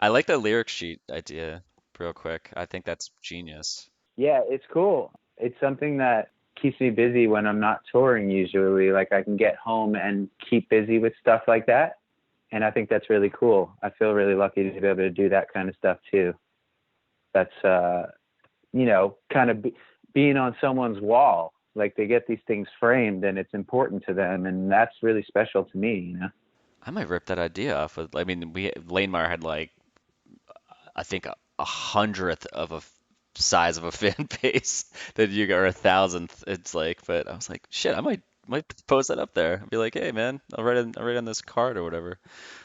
I like the lyric sheet idea, real quick. I think that's genius. Yeah, it's cool. It's something that keeps me busy when I'm not touring usually. Like, I can get home and keep busy with stuff like that. And I think that's really cool. I feel really lucky to be able to do that kind of stuff too. That's, kind of being on someone's wall. Like, they get these things framed and it's important to them. And that's really special to me. I might rip that idea off Lanemeyer had like, I think a hundredth of size of a fan base that you got, or a thousandth. It's like, but I was like, shit, I might post that up there. Be like, hey man, I'll write on this card or whatever,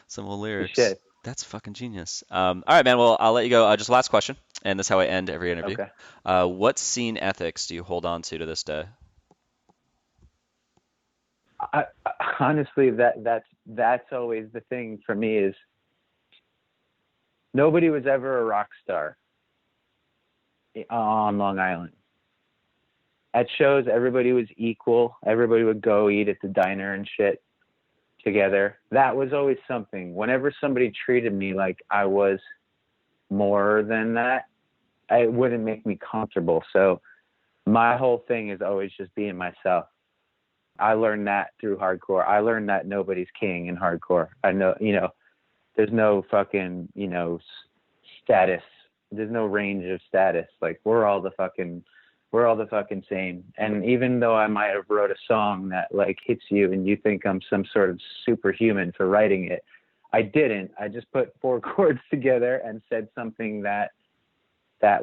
some old You lyrics. should. That's fucking genius. All right, man. Well, I'll let you go. Just last question, and that's how I end every interview. Okay. What scene ethics do you hold on to this day? Honestly, that's always the thing for me is nobody was ever a rock star on Long Island. At shows, everybody was equal. Everybody would go eat at the diner and shit together. That was always something. Whenever somebody treated me like I was more than that, it wouldn't make me comfortable. So my whole thing is always just being myself. I learned that through hardcore. I learned that nobody's king in hardcore. I know, there's no fucking, status. There's no range of status. Like we're all the fucking same. And even though I might have wrote a song that like hits you and you think I'm some sort of superhuman for writing it, I didn't. I just put four chords together and said something that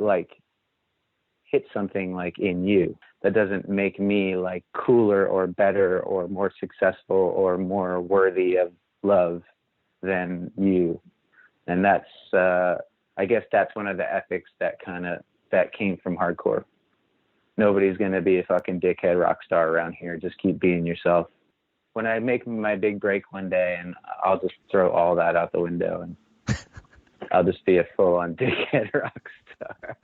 like hit something like in you. That doesn't make me like cooler or better or more successful or more worthy of love than you. And that's I guess that's one of the ethics that came from hardcore. Nobody's going to be a fucking dickhead rock star around here. Just keep being yourself. When I make my big break one day, and I'll just throw all that out the window and I'll just be a full-on dickhead rock star.